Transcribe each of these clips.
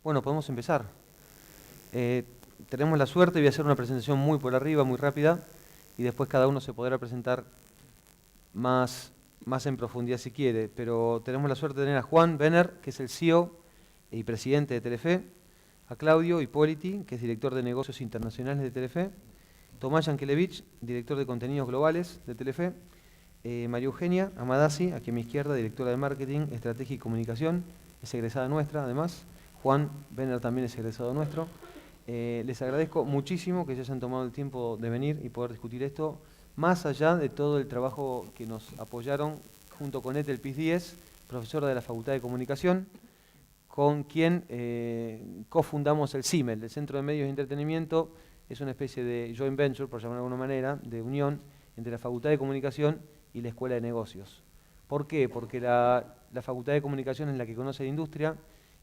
Bueno, podemos empezar. Tenemos la suerte, voy a hacer una presentación muy por arriba, muy rápida, y después cada uno se podrá presentar más en profundidad si quiere, pero tenemos la suerte de tener a Juan Benner, que es el CEO y presidente de Telefe, a Claudio Hipóliti, que es director de negocios internacionales de Telefe, Tomás Yankelevich, director de contenidos globales de Telefe, María Eugenia Amadasi, aquí a mi izquierda, directora de marketing, estrategia y comunicación, es egresada nuestra además. Juan Benner también es egresado nuestro. Les agradezco muchísimo que se hayan tomado el tiempo de venir y poder discutir esto, más allá de todo el trabajo que nos apoyaron junto con Ethel Piz-Díez, profesora de la Facultad de Comunicación, con quien cofundamos el CIMEL, el Centro de Medios y Entretenimiento. Es una especie de joint venture, por llamarlo de alguna manera, de unión entre la Facultad de Comunicación y la Escuela de Negocios. ¿Por qué? Porque la Facultad de Comunicación es la que conoce la industria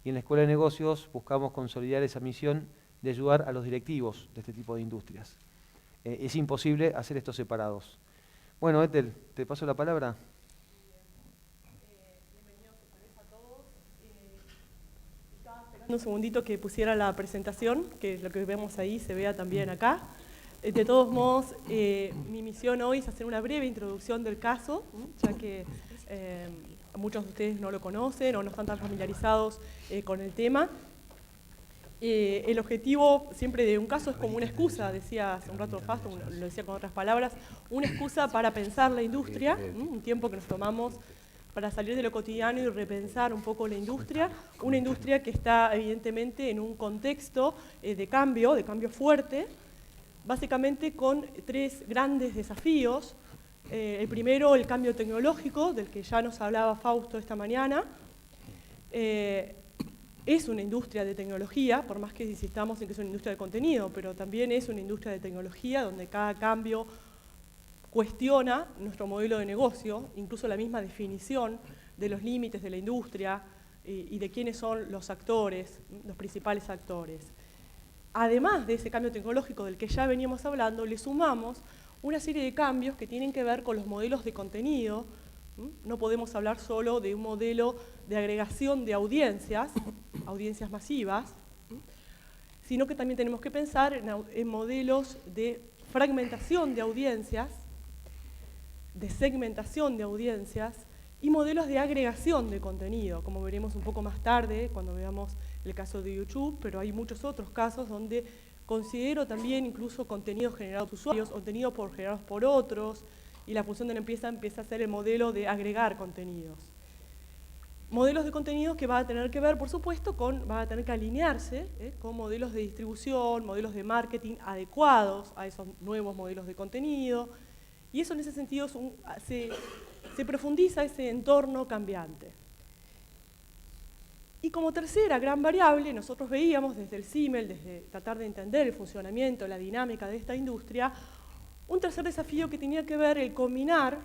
y en la Escuela de Negocios buscamos consolidar esa misión de ayudar a los directivos de este tipo de industrias. Es imposible hacer estos separados. Bueno, Ethel, te paso la palabra. Bienvenidos otra vez a todos. Estaba esperando un segundito que pusiera la presentación, que lo que vemos ahí se vea también acá. De todos modos, mi misión hoy es hacer una breve introducción del caso, ya que muchos de ustedes no lo conocen o no están tan familiarizados con el tema. El objetivo siempre de un caso es como una excusa, decía hace un rato Fausto, lo decía con otras palabras, una excusa para pensar la industria, un tiempo que nos tomamos para salir de lo cotidiano y repensar un poco la industria, una industria que está evidentemente en un contexto de cambio fuerte, básicamente con tres grandes desafíos. El primero, el cambio tecnológico, del que ya nos hablaba Fausto esta mañana. Es una industria de tecnología, por más que insistamos en que es una industria de contenido, pero también es una industria de tecnología donde cada cambio cuestiona nuestro modelo de negocio, incluso la misma definición de los límites de la industria y de quiénes son los actores, los principales actores. Además de ese cambio tecnológico del que ya veníamos hablando, le sumamos una serie de cambios que tienen que ver con los modelos de contenido. No podemos hablar solo de un modelo de agregación de audiencias masivas, sino que también tenemos que pensar en modelos de fragmentación de audiencias, de segmentación de audiencias y modelos de agregación de contenido, como veremos un poco más tarde cuando veamos el caso de YouTube, pero hay muchos otros casos donde considero también incluso contenidos generados por usuarios, contenidos generados por otros, y la función de la empresa empieza a ser el modelo de agregar contenidos. Modelos de contenidos que van a tener que ver, por supuesto, van a tener que alinearse con modelos de distribución, modelos de marketing adecuados a esos nuevos modelos de contenido, y eso en ese sentido se profundiza ese entorno cambiante. Y como tercera gran variable, nosotros veíamos desde el CIMEL, desde tratar de entender el funcionamiento, la dinámica de esta industria, un tercer desafío que tenía que ver el combinar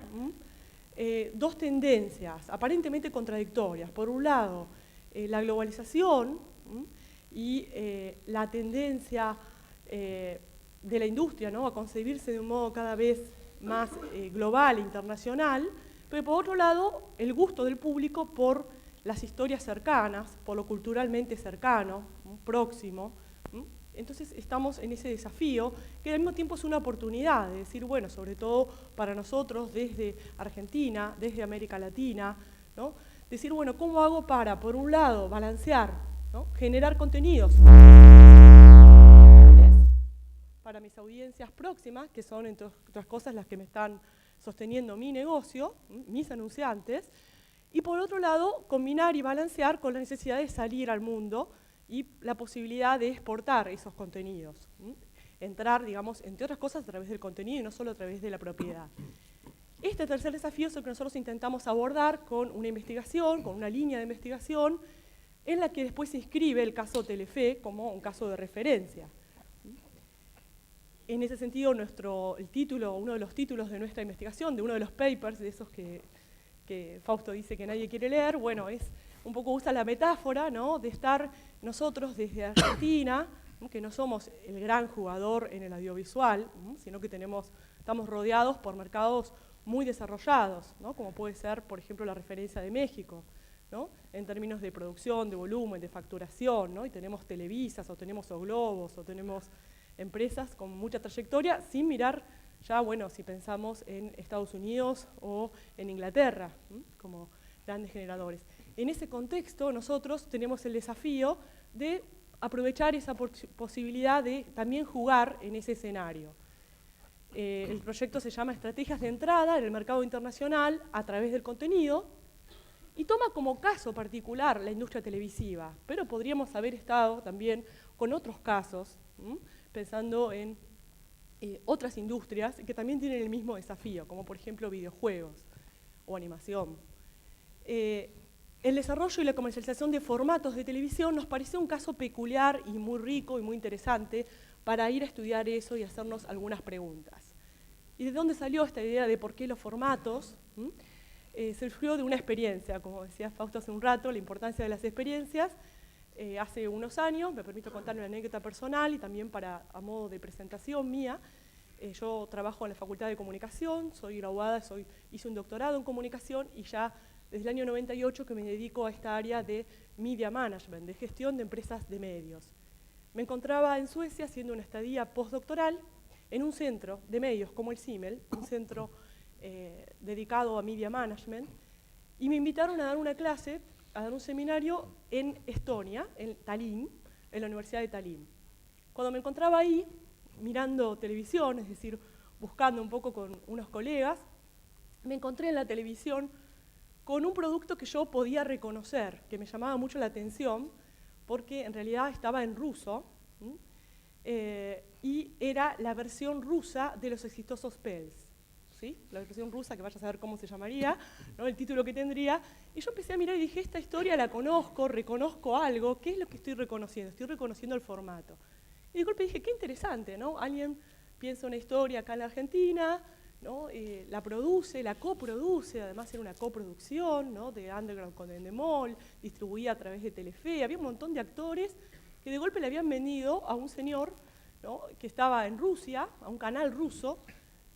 dos tendencias aparentemente contradictorias. Por un lado, la globalización y la tendencia de la industria, ¿no?, a concebirse de un modo cada vez más global, internacional, pero por otro lado, el gusto del público por las historias cercanas, por lo culturalmente cercano, próximo. Entonces estamos en ese desafío, que al mismo tiempo es una oportunidad de decir, bueno, sobre todo para nosotros desde Argentina, desde América Latina, ¿no?, decir, bueno, ¿cómo hago para, por un lado, balancear, ¿no?, generar contenidos para mis audiencias próximas, que son, entre otras cosas, las que me están sosteniendo mi negocio, mis anunciantes, y por otro lado, combinar y balancear con la necesidad de salir al mundo y la posibilidad de exportar esos contenidos. Entrar, digamos, entre otras cosas, a través del contenido y no solo a través de la propiedad. Este tercer desafío es el que nosotros intentamos abordar con una investigación, con una línea de investigación, en la que después se inscribe el caso Telefe como un caso de referencia. En ese sentido, uno de los títulos de nuestra investigación, de uno de los papers, de esos que Fausto dice que nadie quiere leer, bueno, un poco usa la metáfora, ¿no?, de estar nosotros desde Argentina, que no somos el gran jugador en el audiovisual, sino que estamos rodeados por mercados muy desarrollados, ¿no?, como puede ser, por ejemplo, la referencia de México, ¿no? En términos de producción, de volumen, de facturación, ¿no? Y tenemos Televisas, o tenemos O Globos, o tenemos empresas con mucha trayectoria, sin mirar ya, bueno, si pensamos en Estados Unidos o en Inglaterra, como grandes generadores. En ese contexto, nosotros tenemos el desafío de aprovechar esa posibilidad de también jugar en ese escenario. El proyecto se llama Estrategias de Entrada en el Mercado Internacional a través del contenido y toma como caso particular la industria televisiva, pero podríamos haber estado también con otros casos, pensando en otras industrias que también tienen el mismo desafío, como por ejemplo videojuegos o animación. El desarrollo y la comercialización de formatos de televisión nos pareció un caso peculiar y muy rico y muy interesante para ir a estudiar eso y hacernos algunas preguntas. ¿Y de dónde salió esta idea de por qué los formatos? Surgió de una experiencia, como decía Fausto hace un rato, la importancia de las experiencias. Hace unos años, me permito contar una anécdota personal y también a modo de presentación mía. Yo trabajo en la Facultad de Comunicación, soy graduada, hice un doctorado en comunicación y ya desde el año 98 que me dedico a esta área de media management, de gestión de empresas de medios. Me encontraba en Suecia haciendo una estadía postdoctoral en un centro de medios como el CIMEL, un centro dedicado a media management, y me invitaron a dar una clase, a dar un seminario en Estonia, en Tallinn, en la Universidad de Tallinn. Cuando me encontraba ahí, mirando televisión, es decir, buscando un poco con unos colegas, me encontré en la televisión con un producto que yo podía reconocer, que me llamaba mucho la atención, porque en realidad estaba en ruso, y era la versión rusa de Los Exitosos Pels. ¿Sí? La versión rusa, que vaya a saber cómo se llamaría, ¿no? El título que tendría. Y yo empecé a mirar y dije, esta historia la conozco, reconozco algo, ¿qué es lo que estoy reconociendo? Estoy reconociendo el formato. Y de golpe dije, qué interesante, ¿no? Alguien piensa una historia acá en la Argentina, ¿no? La produce, la coproduce, además era una coproducción, ¿no? De Underground con Endemol, distribuida a través de Telefe, había un montón de actores que de golpe le habían vendido a un señor, ¿no? Que estaba en Rusia, a un canal ruso,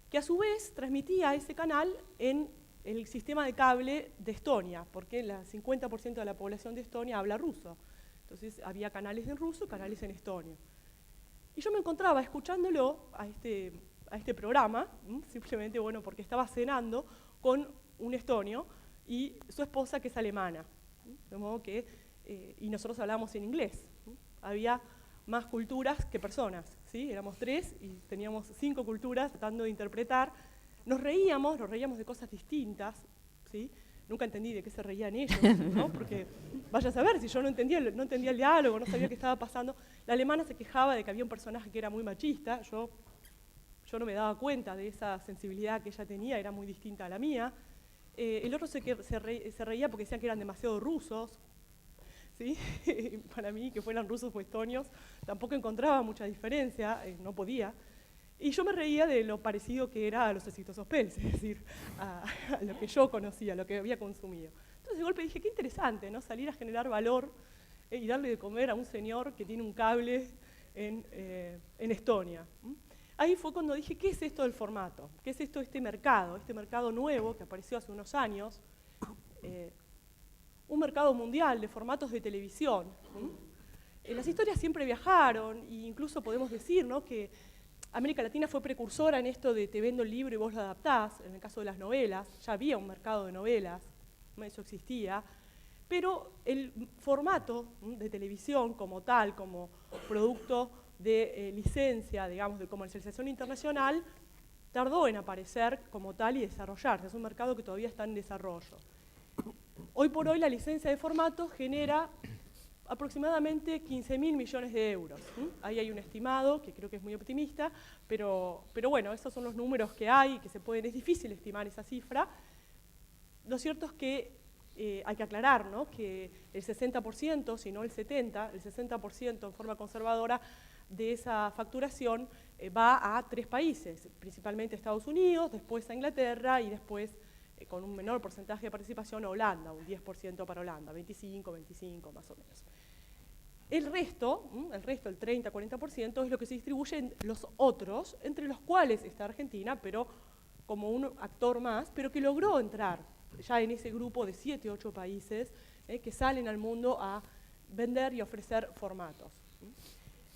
que a su vez transmitía ese canal en el sistema de cable de Estonia, porque el 50% de la población de Estonia habla ruso. Entonces había canales en ruso, canales en estonio. Y yo me encontraba escuchándolo a este programa, simplemente bueno, porque estaba cenando con un estonio y su esposa que es alemana. De modo que, y nosotros hablábamos en inglés. Había más culturas que personas, ¿sí? Éramos 3 y teníamos 5 culturas tratando de interpretar. Nos reíamos de cosas distintas, ¿sí? Nunca entendí de qué se reían ellos, ¿no? Porque vaya a saber, si yo no entendía el diálogo, no sabía qué estaba pasando. La alemana se quejaba de que había un personaje que era muy machista, yo no me daba cuenta de esa sensibilidad que ella tenía, era muy distinta a la mía. El otro se reía porque decían que eran demasiado rusos, ¿sí? Para mí, que fueran rusos o estonios, tampoco encontraba mucha diferencia, no podía. Y yo me reía de lo parecido que era a Los Exitosos Pels, es decir, a lo que yo conocía, a lo que había consumido. Entonces de golpe dije, qué interesante, ¿no? Salir a generar valor y darle de comer a un señor que tiene un cable en Estonia. Ahí fue cuando dije, ¿qué es esto del formato? ¿Qué es esto de este mercado nuevo que apareció hace unos años? Un mercado mundial de formatos de televisión. Las historias siempre viajaron, e incluso podemos decir, ¿no? Que América Latina fue precursora en esto de te vendo el libro y vos lo adaptás, en el caso de las novelas, ya había un mercado de novelas, eso existía, pero el formato de televisión como tal, como producto de licencia, digamos, de comercialización internacional, tardó en aparecer como tal y desarrollarse, es un mercado que todavía está en desarrollo. Hoy por hoy la licencia de formato genera aproximadamente 15.000 millones de euros. Ahí hay un estimado que creo que es muy optimista, pero bueno, esos son los números que hay, que es difícil estimar esa cifra. Lo cierto es que hay que aclarar, ¿no? Que el 60%, si no el 70%, el 60% en forma conservadora de esa facturación va a 3 países, principalmente Estados Unidos, después a Inglaterra y después con un menor porcentaje de participación a Holanda, un 10% para Holanda, 25 más o menos. El resto, el 30-40%, es lo que se distribuye en los otros, entre los cuales está Argentina, pero como un actor más, pero que logró entrar ya en ese grupo de 7 u 8 países que salen al mundo a vender y ofrecer formatos.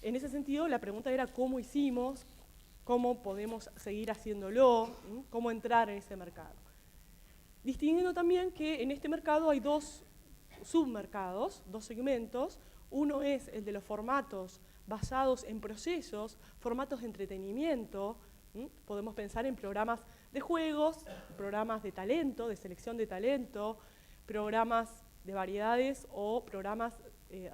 En ese sentido, la pregunta era cómo hicimos, cómo podemos seguir haciéndolo, cómo entrar en ese mercado. Distinguiendo también que en este mercado hay dos submercados, dos segmentos. Uno es el de los formatos basados en procesos, formatos de entretenimiento. Podemos pensar en programas de juegos, programas de talento, de selección de talento, programas de variedades o programas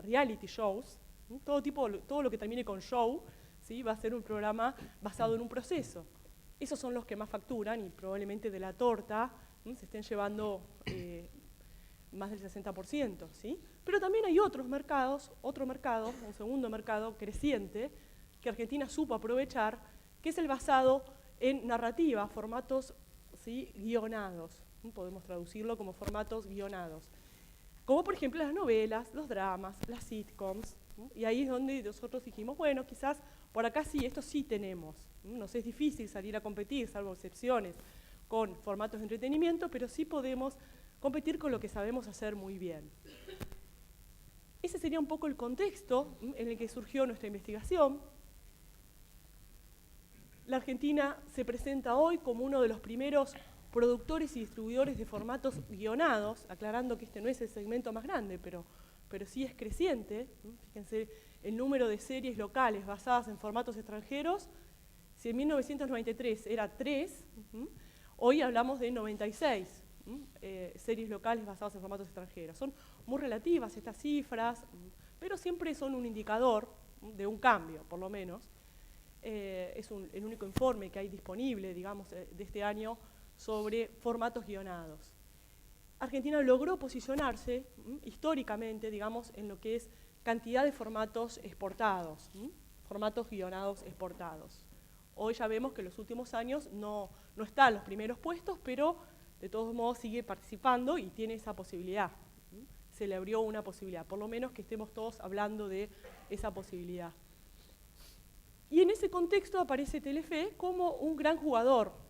reality shows. Todo lo que termine con show, ¿sí? Va a ser un programa basado en un proceso. Esos son los que más facturan y probablemente de la torta se estén llevando más del 60%, ¿sí? Pero también hay otros mercados, un segundo mercado creciente, que Argentina supo aprovechar, que es el basado en narrativa, formatos, ¿sí?, guionados. Podemos traducirlo como formatos guionados. Como por ejemplo las novelas, los dramas, las sitcoms. Y ahí es donde nosotros dijimos, bueno, quizás por acá sí, esto sí tenemos. Nos es difícil salir a competir, salvo excepciones, con formatos de entretenimiento, pero sí podemos competir con lo que sabemos hacer muy bien. Ese sería un poco el contexto en el que surgió nuestra investigación. La Argentina se presenta hoy como uno de los primeros productores y distribuidores de formatos guionados, aclarando que este no es el segmento más grande, pero sí es creciente. Fíjense el número de series locales basadas en formatos extranjeros. Si en 1993 era 3, hoy hablamos de 96 series locales basadas en formatos extranjeros. Son muy relativas estas cifras, pero siempre son un indicador de un cambio, por lo menos. Es el único informe que hay disponible, digamos, de este año sobre formatos guionados. Argentina logró posicionarse históricamente, digamos, en lo que es cantidad de formatos exportados, formatos guionados exportados. Hoy ya vemos que en los últimos años no está en los primeros puestos, pero de todos modos sigue participando y tiene esa posibilidad. Se le abrió una posibilidad, por lo menos que estemos todos hablando de esa posibilidad. Y en ese contexto aparece Telefe como un gran jugador,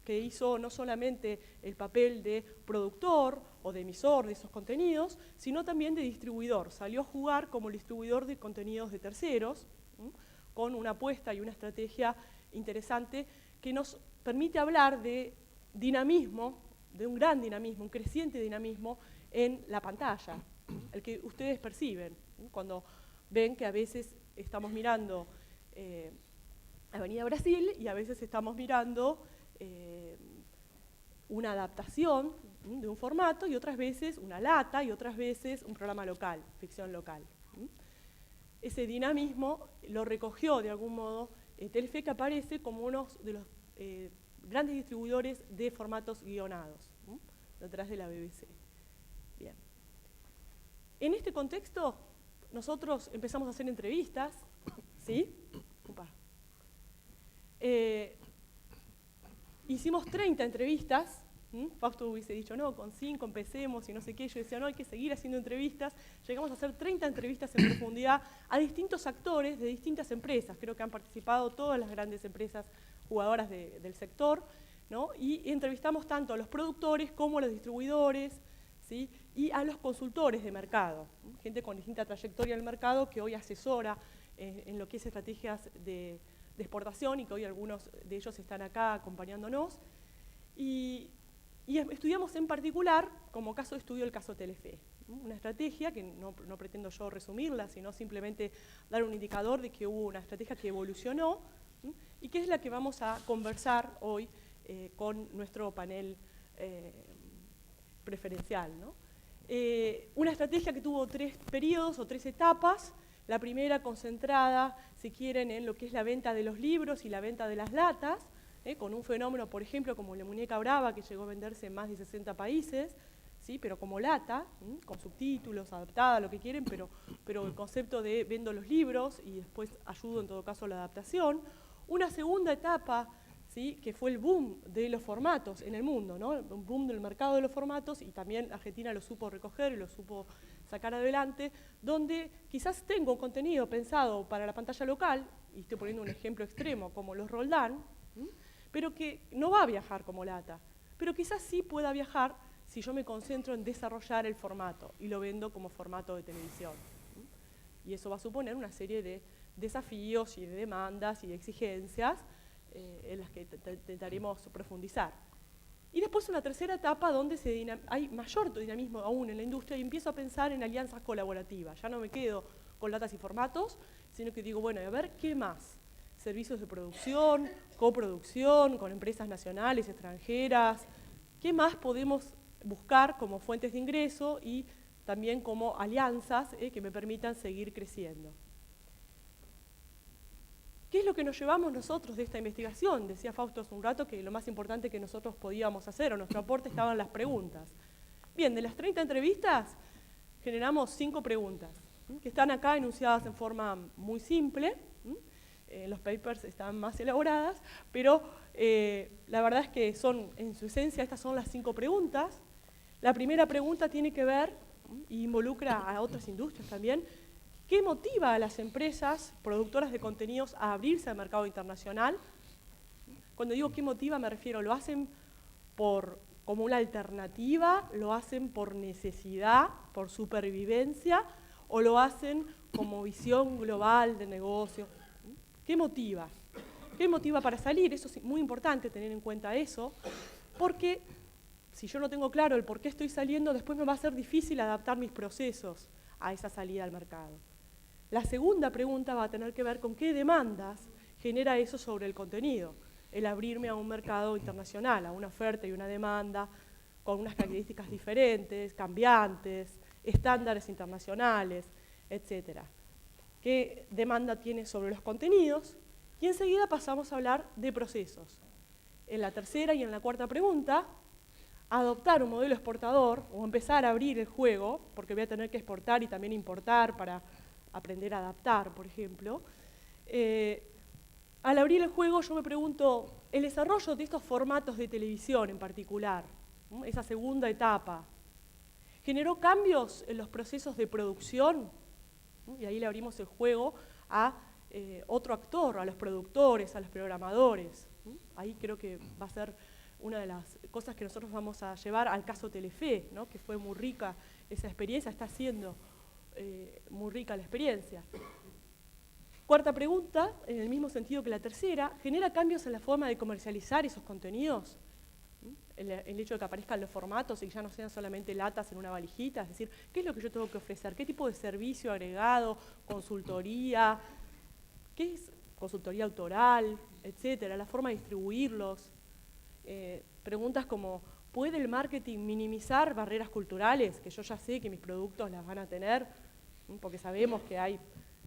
que hizo no solamente el papel de productor o de emisor de esos contenidos, sino también de distribuidor. Salió a jugar como el distribuidor de contenidos de terceros, con una apuesta y una estrategia interesante que nos permite hablar de dinamismo, de un gran dinamismo, un creciente dinamismo en la pantalla, el que ustedes perciben, cuando ven que a veces estamos mirando Avenida Brasil y a veces estamos mirando una adaptación de un formato y otras veces una lata y otras veces un programa local, ficción local. Ese dinamismo lo recogió de algún modo Telefe, que aparece como uno de los grandes distribuidores de formatos guionados, detrás de la BBC. Bien. En este contexto, nosotros empezamos a hacer entrevistas, ¿sí? Hicimos 30 entrevistas. Fausto hubiese dicho, no, con 5 empecemos y no sé qué. Yo decía, no, hay que seguir haciendo entrevistas. Llegamos a hacer 30 entrevistas en profundidad a distintos actores de distintas empresas. Creo que han participado todas las grandes empresas jugadoras del sector, ¿no? Y entrevistamos tanto a los productores como a los distribuidores, ¿sí?, y a los consultores de mercado, gente con distinta trayectoria en el mercado que hoy asesora en lo que es estrategias de exportación y que hoy algunos de ellos están acá acompañándonos. Y estudiamos en particular, como caso de estudio, el caso Telefe. Una estrategia que no pretendo yo resumirla, sino simplemente dar un indicador de que hubo una estrategia que evolucionó y que es la que vamos a conversar hoy con nuestro panel preferencial, ¿no? Una estrategia que tuvo 3 periodos o 3 etapas. La primera concentrada, si quieren, en lo que es la venta de los libros y la venta de las latas, con un fenómeno, por ejemplo, como la muñeca brava, que llegó a venderse en más de 60 países, ¿sí?, pero como lata, con subtítulos, adaptada, lo que quieren, pero el concepto de vendo los libros y después ayudo en todo caso a la adaptación. Una segunda etapa, ¿sí?, que fue el boom de los formatos en el mundo, ¿no? Un boom del mercado de los formatos, y también Argentina lo supo recoger y lo supo sacar adelante, donde quizás tengo un contenido pensado para la pantalla local, y estoy poniendo un ejemplo extremo como los Roldán, pero que no va a viajar como lata, pero quizás sí pueda viajar si yo me concentro en desarrollar el formato y lo vendo como formato de televisión. Y eso va a suponer una serie de desafíos y de demandas y de exigencias en las que intentaremos profundizar. Y después una tercera etapa donde hay mayor dinamismo aún en la industria y empiezo a pensar en alianzas colaborativas. Ya no me quedo con latas y formatos, sino que digo, bueno, a ver, ¿qué más? Servicios de producción, coproducción, con empresas nacionales, extranjeras. ¿Qué más podemos buscar como fuentes de ingreso y también como alianzas que me permitan seguir creciendo? ¿Qué es lo que nos llevamos nosotros de esta investigación? Decía Fausto hace un rato que lo más importante que nosotros podíamos hacer, o nuestro aporte, estaban las preguntas. Bien, de las 30 entrevistas, generamos 5 preguntas, que están acá enunciadas en forma muy simple. Los papers están más elaboradas, pero la verdad es que son, en su esencia, estas son las 5 preguntas. La primera pregunta tiene que ver, y involucra a otras industrias también, ¿qué motiva a las empresas productoras de contenidos a abrirse al mercado internacional? Cuando digo qué motiva me refiero, ¿lo hacen como una alternativa? ¿Lo hacen por necesidad, por supervivencia? ¿O lo hacen como visión global de negocio? ¿Qué motiva? ¿Qué motiva para salir? Eso es muy importante tener en cuenta eso, porque si yo no tengo claro el por qué estoy saliendo, después me va a ser difícil adaptar mis procesos a esa salida al mercado. La segunda pregunta va a tener que ver con qué demandas genera eso sobre el contenido, el abrirme a un mercado internacional, a una oferta y una demanda con unas características diferentes, cambiantes, estándares internacionales, etc. ¿Qué demanda tiene sobre los contenidos? Y enseguida pasamos a hablar de procesos. En la tercera y en la cuarta pregunta, adoptar un modelo exportador o empezar a abrir el juego, porque voy a tener que exportar y también importar para aprender a adaptar, por ejemplo. Al abrir el juego yo me pregunto, el desarrollo de estos formatos de televisión en particular, esa segunda etapa, ¿generó cambios en los procesos de producción? Y ahí le abrimos el juego a otro actor, a los productores, a los programadores. Ahí creo que va a ser una de las cosas que nosotros vamos a llevar al caso Telefe, ¿no? Que fue muy rica esa experiencia, está siendo muy rica la experiencia. Cuarta pregunta, en el mismo sentido que la tercera, ¿genera cambios en la forma de comercializar esos contenidos? El hecho de que aparezcan los formatos y ya no sean solamente latas en una valijita, es decir, ¿qué es lo que yo tengo que ofrecer? ¿Qué tipo de servicio agregado, consultoría, qué es consultoría autoral, etcétera? La forma de distribuirlos. Preguntas como, ¿puede el marketing minimizar barreras culturales? Que yo ya sé que mis productos las van a tener, porque sabemos que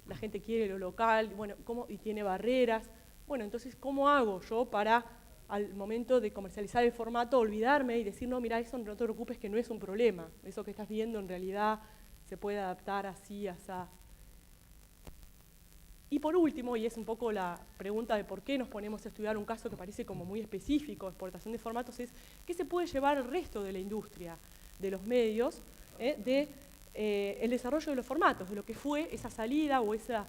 la gente quiere lo local, bueno, y tiene barreras. Bueno, entonces, ¿cómo hago yo para, al momento de comercializar el formato, olvidarme y decir, no, mira, eso no te preocupes, que no es un problema, eso que estás viendo en realidad se puede adaptar así, asá? Y por último, y es un poco la pregunta de por qué nos ponemos a estudiar un caso que parece como muy específico, exportación de formatos, es ¿qué se puede llevar al resto de la industria, de los medios, el desarrollo de los formatos, de lo que fue esa salida o esa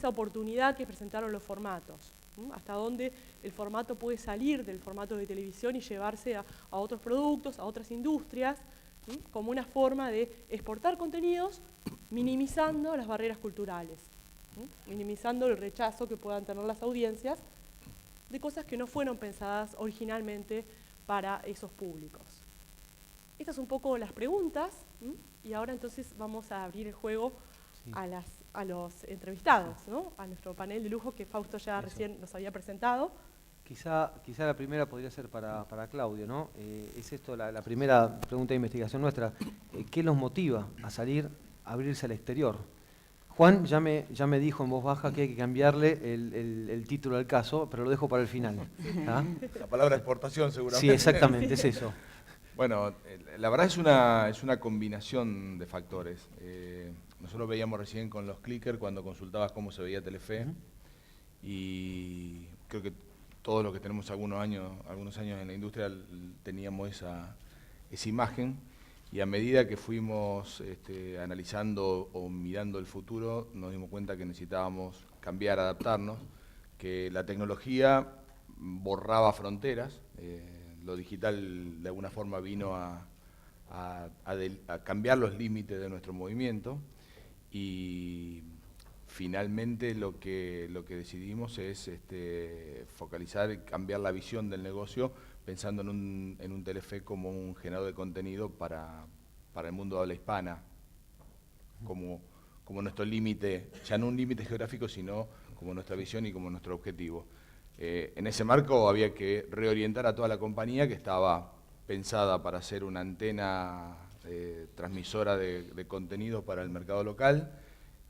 oportunidad que presentaron los formatos? Hasta dónde el formato puede salir del formato de televisión y llevarse a otros productos, a otras industrias, como una forma de exportar contenidos minimizando las barreras culturales, minimizando el rechazo que puedan tener las audiencias de cosas que no fueron pensadas originalmente para esos públicos. Estas son un poco las preguntas, y ahora entonces vamos a abrir el juego a los entrevistados, ¿no? A nuestro panel de lujo que Fausto ya recién nos había presentado. Quizá la primera podría ser para Claudio, ¿no? Es esto la primera pregunta de investigación nuestra. ¿Qué los motiva a salir, a abrirse al exterior? Juan ya me dijo en voz baja que hay que cambiarle el título al caso, pero lo dejo para el final. ¿Ah? La palabra exportación seguramente. Sí, exactamente, es eso. Bueno, la verdad es una combinación de factores. Nosotros veíamos recién con los clickers cuando consultabas cómo se veía Telefe, y creo que todos los que tenemos algunos años en la industria teníamos esa imagen. Y a medida que fuimos analizando o mirando el futuro, nos dimos cuenta que necesitábamos cambiar, adaptarnos, que la tecnología borraba fronteras, lo digital de alguna forma vino a cambiar los límites de nuestro movimiento, y finalmente lo que decidimos es focalizar, cambiar la visión del negocio, pensando en un Telefe como un generador de contenido para el mundo de habla hispana, como nuestro límite, ya no un límite geográfico, sino como nuestra visión y como nuestro objetivo. En ese marco había que reorientar a toda la compañía, que estaba pensada para ser una antena transmisora de contenido para el mercado local,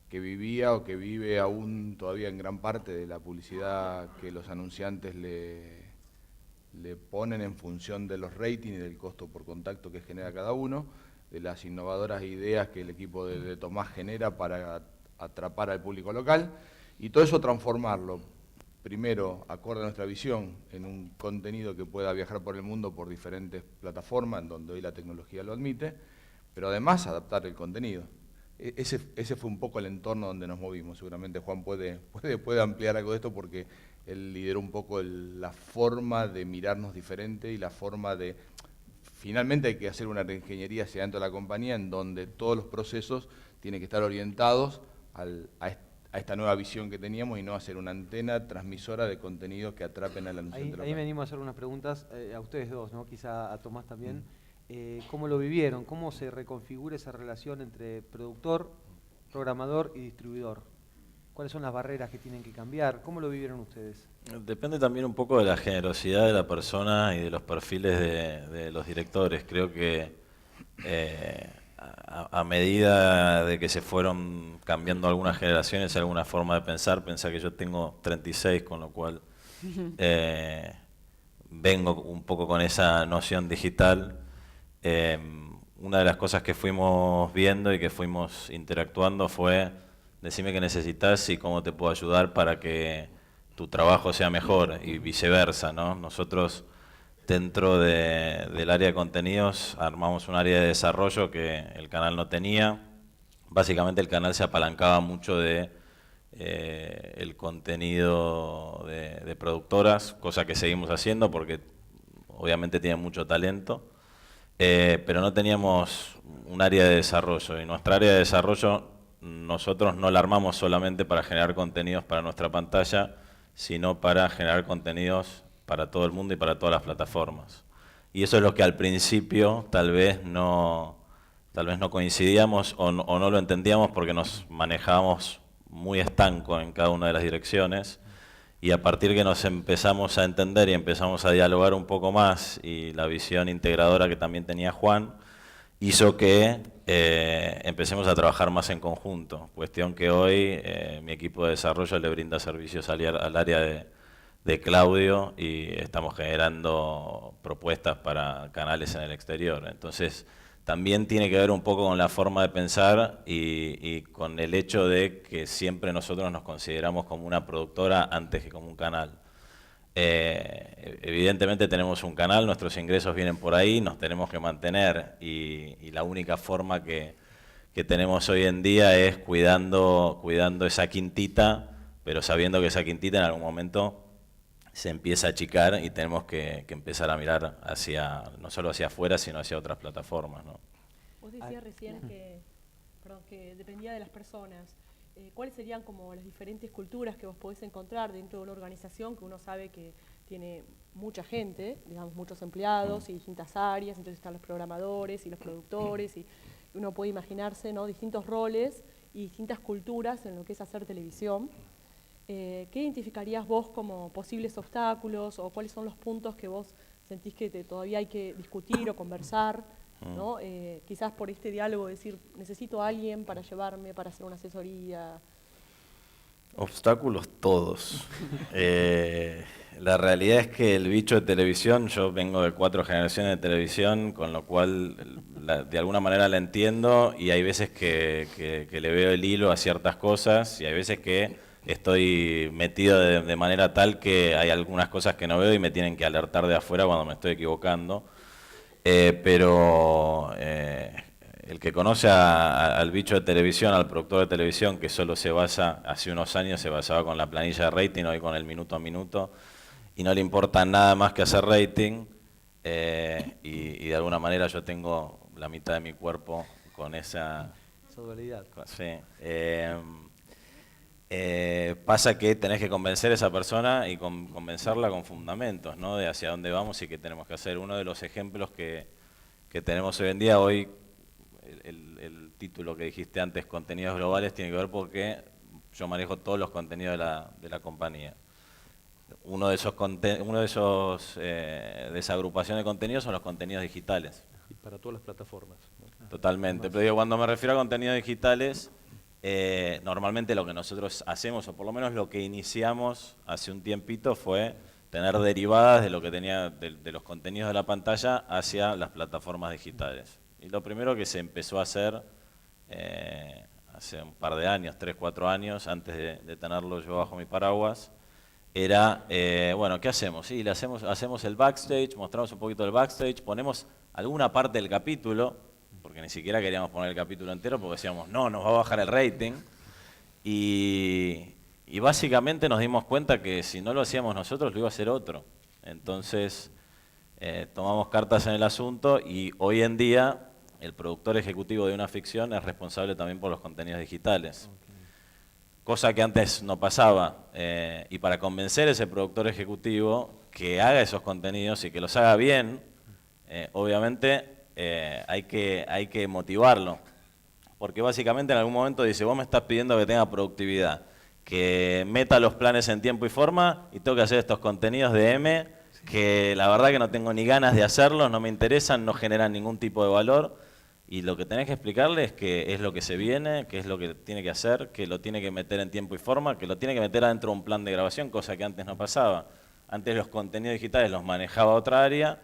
que vivía o que vive aún todavía en gran parte de la publicidad que los anunciantes le ponen en función de los ratings y del costo por contacto que genera cada uno, de las innovadoras ideas que el equipo de Tomás genera para atrapar al público local, y todo eso transformarlo, primero, acorde a nuestra visión, en un contenido que pueda viajar por el mundo por diferentes plataformas, en donde hoy la tecnología lo admite, pero además adaptar el contenido. Ese fue un poco el entorno donde nos movimos. Seguramente Juan puede ampliar algo de esto, porque él lideró un poco la forma de mirarnos diferente y la forma de... Finalmente hay que hacer una reingeniería hacia dentro de la compañía, en donde todos los procesos tienen que estar orientados a esta nueva visión que teníamos, y no hacer una antena transmisora de contenidos que atrapen al anunciante local. Ahí me animo a hacer unas preguntas a ustedes dos, ¿no? Quizá a Tomás también. ¿Cómo lo vivieron? ¿Cómo se reconfigura esa relación entre productor, programador y distribuidor? ¿Cuáles son las barreras que tienen que cambiar? ¿Cómo lo vivieron ustedes? Depende también un poco de la generosidad de la persona y de los perfiles de los directores. Creo que a medida de que se fueron cambiando algunas generaciones, alguna forma de pensar que yo tengo 36, con lo cual vengo un poco con esa noción digital. Una de las cosas que fuimos viendo y que fuimos interactuando fue: decime qué necesitas y cómo te puedo ayudar para que tu trabajo sea mejor, y viceversa, ¿no? Nosotros, dentro del área de contenidos, armamos un área de desarrollo que el canal no tenía. Básicamente el canal se apalancaba mucho de el contenido de productoras, cosa que seguimos haciendo porque obviamente tienen mucho talento, pero no teníamos un área de desarrollo, y nuestra área de desarrollo nosotros no la armamos solamente para generar contenidos para nuestra pantalla, sino para generar contenidos para todo el mundo y para todas las plataformas. Y eso es lo que al principio tal vez no coincidíamos o no lo entendíamos, porque nos manejábamos muy estanco en cada una de las direcciones, y a partir que nos empezamos a entender y empezamos a dialogar un poco más, y la visión integradora que también tenía Juan hizo que empecemos a trabajar más en conjunto, cuestión que hoy mi equipo de desarrollo le brinda servicios al área de Claudio, y estamos generando propuestas para canales en el exterior. Entonces también tiene que ver un poco con la forma de pensar y con el hecho de que siempre nosotros nos consideramos como una productora antes que como un canal. Evidentemente tenemos un canal, nuestros ingresos vienen por ahí, nos tenemos que mantener, y la única forma que tenemos hoy en día es cuidando esa quintita, pero sabiendo que esa quintita en algún momento se empieza a achicar, y tenemos que empezar a mirar no solo hacia afuera, sino hacia otras plataformas, ¿no? Vos decías recién que dependía de las personas. ¿Cuáles serían como las diferentes culturas que vos podés encontrar dentro de una organización que uno sabe que tiene mucha gente, digamos muchos empleados y distintas áreas? Entonces están los programadores y los productores, y uno puede imaginarse, ¿no?, distintos roles y distintas culturas en lo que es hacer televisión. ¿Qué identificarías vos como posibles obstáculos, o cuáles son los puntos que vos sentís que todavía hay que discutir o conversar, ¿no? Quizás por este diálogo decir, necesito a alguien para llevarme, para hacer una asesoría. Obstáculos todos. La realidad es que el bicho de televisión, yo vengo de 4 generaciones de televisión, con lo cual de alguna manera la entiendo, y hay veces que le veo el hilo a ciertas cosas, y hay veces que estoy metido de manera tal que hay algunas cosas que no veo y me tienen que alertar de afuera cuando me estoy equivocando. Pero el que conoce al bicho de televisión, al productor de televisión, que solo se basa, hace unos años se basaba con la planilla de rating, hoy con el minuto a minuto, y no le importa nada más que hacer rating, y de alguna manera yo tengo la mitad de mi cuerpo con esa dualidad. Sí. Pasa que tenés que convencer a esa persona y convencerla con fundamentos, ¿no? De hacia dónde vamos y qué tenemos que hacer. Uno de los ejemplos que tenemos hoy en día, hoy el título que dijiste antes, contenidos globales, tiene que ver porque yo manejo todos los contenidos de la compañía. Uno de esa agrupación de contenidos son los contenidos digitales. Y para todas las plataformas, ¿no? Totalmente, pero digo, cuando me refiero a contenidos digitales, normalmente lo que nosotros hacemos, o por lo menos lo que iniciamos hace un tiempito, fue tener derivadas de lo que tenía de los contenidos de la pantalla hacia las plataformas digitales. Y lo primero que se empezó a hacer hace un par de años, 3, 4 años, antes de tenerlo yo bajo mi paraguas, era, bueno, ¿qué hacemos? Sí, hacemos el backstage, mostramos un poquito del backstage, ponemos alguna parte del capítulo, porque ni siquiera queríamos poner el capítulo entero, porque decíamos, no, nos va a bajar el rating. Y básicamente nos dimos cuenta que si no lo hacíamos nosotros, lo iba a hacer otro. Entonces, tomamos cartas en el asunto y hoy en día el productor ejecutivo de una ficción es responsable también por los contenidos digitales. Cosa que antes no pasaba. Y para convencer a ese productor ejecutivo que haga esos contenidos y que los haga bien, obviamente hay que motivarlo. Porque básicamente en algún momento dice, vos me estás pidiendo que tenga productividad, que meta los planes en tiempo y forma y tengo que hacer estos contenidos de M que la verdad que no tengo ni ganas de hacerlos, no me interesan, no generan ningún tipo de valor. Y lo que tenés que explicarle es que es lo que se viene, que es lo que tiene que hacer, que lo tiene que meter en tiempo y forma, que lo tiene que meter adentro de un plan de grabación, cosa que antes no pasaba. Antes los contenidos digitales los manejaba otra área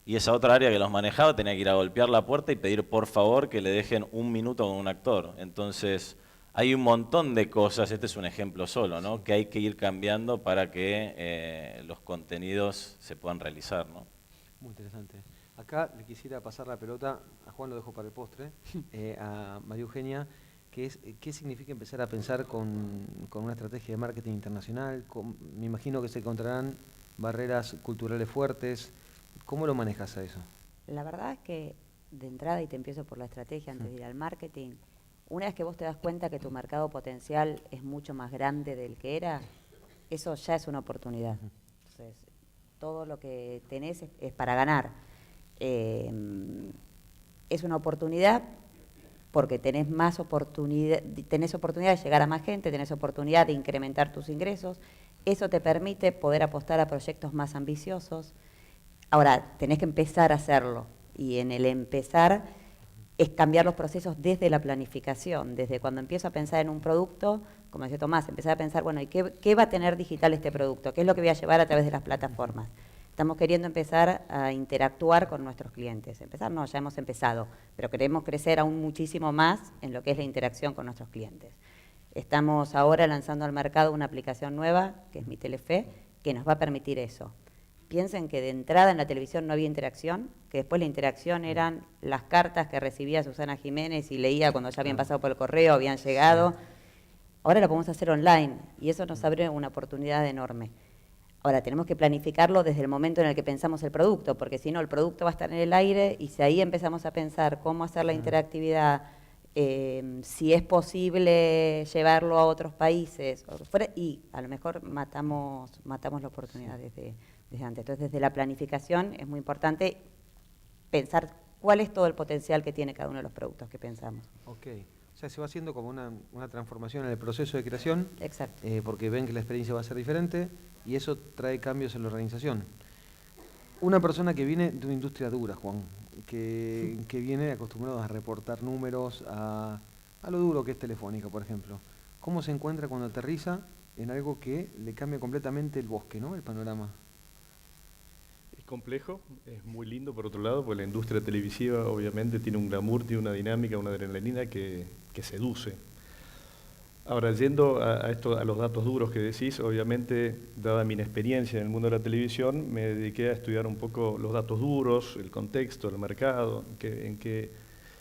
y esa otra área que los manejaba tenía que ir a golpear la puerta y pedir por favor que le dejen un minuto con un actor. Entonces hay un montón de cosas, este es un ejemplo solo, ¿no? Que hay que ir cambiando para que los contenidos se puedan realizar, ¿no? Muy interesante. Acá le quisiera pasar la pelota, a Juan lo dejo para el postre, a María Eugenia, que es qué significa empezar a pensar con una estrategia de marketing internacional. Me imagino que se encontrarán barreras culturales fuertes. ¿Cómo lo manejas a eso? La verdad es que de entrada, y te empiezo por la estrategia antes de ir al marketing, una vez que vos te das cuenta que tu mercado potencial es mucho más grande del que era, eso ya es una oportunidad. Entonces, todo lo que tenés es para ganar. Es una oportunidad porque tenés oportunidad de llegar a más gente, tenés oportunidad de incrementar tus ingresos, eso te permite poder apostar a proyectos más ambiciosos. Ahora, tenés que empezar a hacerlo, y en el empezar es cambiar los procesos desde la planificación, desde cuando empiezo a pensar en un producto, como decía Tomás, empezar a pensar, bueno, ¿y qué va a tener digital este producto? ¿Qué es lo que voy a llevar a través de las plataformas? Estamos queriendo empezar a interactuar con nuestros clientes. Empezar no, ya hemos empezado, pero queremos crecer aún muchísimo más en lo que es la interacción con nuestros clientes. Estamos ahora lanzando al mercado una aplicación nueva, que es Mi Telefe, que nos va a permitir eso. Piensen que de entrada en la televisión no había interacción, que después la interacción eran las cartas que recibía Susana Jiménez y leía cuando ya habían pasado por el correo, habían llegado. Ahora lo podemos hacer online y eso nos abre una oportunidad enorme. Ahora, tenemos que planificarlo desde el momento en el que pensamos el producto, porque si no, el producto va a estar en el aire y si ahí empezamos a pensar cómo hacer la interactividad, si es posible llevarlo a otros países, y a lo mejor matamos la oportunidad desde antes. Entonces, desde la planificación es muy importante pensar cuál es todo el potencial que tiene cada uno de los productos que pensamos. Ok. O sea, se va haciendo como una transformación en el proceso de creación. Exacto. Porque ven que la experiencia va a ser diferente y eso trae cambios en la organización. Una persona que viene de una industria dura, Juan, que viene acostumbrado a reportar números, a lo duro que es Telefónica, por ejemplo. ¿Cómo se encuentra cuando aterriza en algo que le cambia completamente el bosque, ¿no? El panorama? Es complejo, es muy lindo por otro lado, porque la industria televisiva obviamente tiene un glamour, tiene una dinámica, una adrenalina que seduce. Ahora, yendo a los datos duros que decís, obviamente, dada mi inexperiencia en el mundo de la televisión, me dediqué a estudiar un poco los datos duros, el contexto, el mercado,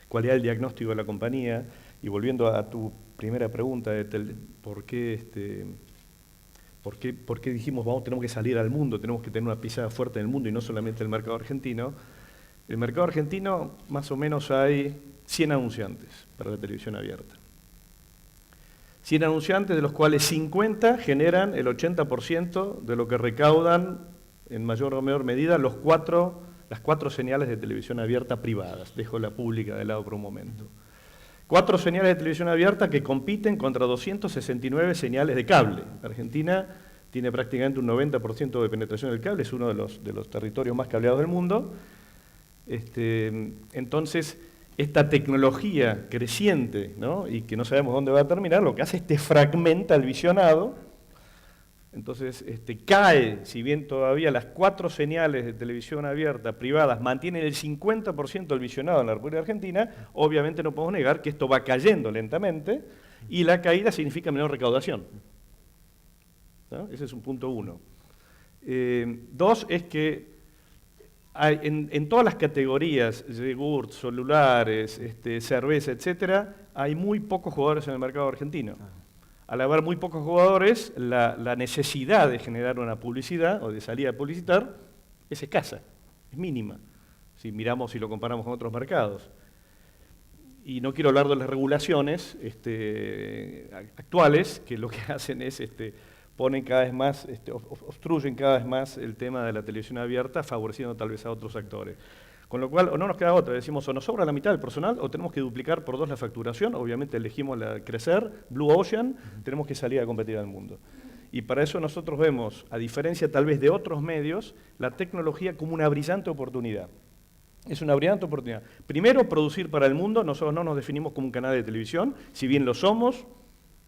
cuál era el diagnóstico de la compañía. Y volviendo a tu primera pregunta, por qué ¿Por qué dijimos tenemos que salir al mundo, tenemos que tener una pisada fuerte en el mundo y no solamente el mercado argentino? El mercado argentino, más o menos hay 100 anunciantes para la televisión abierta. 100 anunciantes, de los cuales 50 generan el 80% de lo que recaudan en mayor o menor medida las cuatro señales de televisión abierta privadas. Dejo la pública de lado por un momento. 4 señales de televisión abierta que compiten contra 269 señales de cable. Argentina tiene prácticamente un 90% de penetración del cable, es uno de los territorios más cableados del mundo. Entonces, esta tecnología creciente, ¿no?, y que no sabemos dónde va a terminar, lo que hace es te fragmenta el visionado. Entonces, cae, si bien todavía las 4 señales de televisión abierta privadas mantienen el 50% del visionado en la República Argentina, obviamente no podemos negar que esto va cayendo lentamente y la caída significa menor recaudación, ¿no? Ese es un punto 1. 2 es que en todas las categorías, yogurt, celulares, cerveza, etcétera, hay muy pocos jugadores en el mercado argentino. Al haber muy pocos jugadores, la necesidad de generar una publicidad o de salir a publicitar es escasa, es mínima, si miramos y lo comparamos con otros mercados. Y no quiero hablar de las regulaciones actuales, que lo que hacen es ponen cada vez más, obstruyen cada vez más el tema de la televisión abierta, favoreciendo tal vez a otros actores. Con lo cual, o no nos queda otra, decimos, o nos sobra la mitad del personal, o tenemos que duplicar por 2 la facturación, obviamente elegimos crecer, Blue Ocean, tenemos que salir a competir al mundo. Y para eso nosotros vemos, a diferencia tal vez de otros medios, la tecnología como una brillante oportunidad. Es una brillante oportunidad. Primero, producir para el mundo. Nosotros no nos definimos como un canal de televisión, si bien lo somos,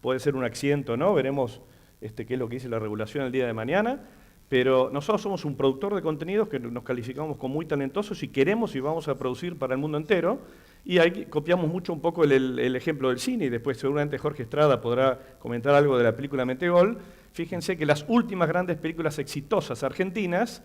puede ser un accidente o no, veremos qué es lo que dice la regulación el día de mañana, pero nosotros somos un productor de contenidos que nos calificamos como muy talentosos y queremos y vamos a producir para el mundo entero, y ahí copiamos mucho un poco el ejemplo del cine, y después seguramente Jorge Estrada podrá comentar algo de la película Metegol. Fíjense que las últimas grandes películas exitosas argentinas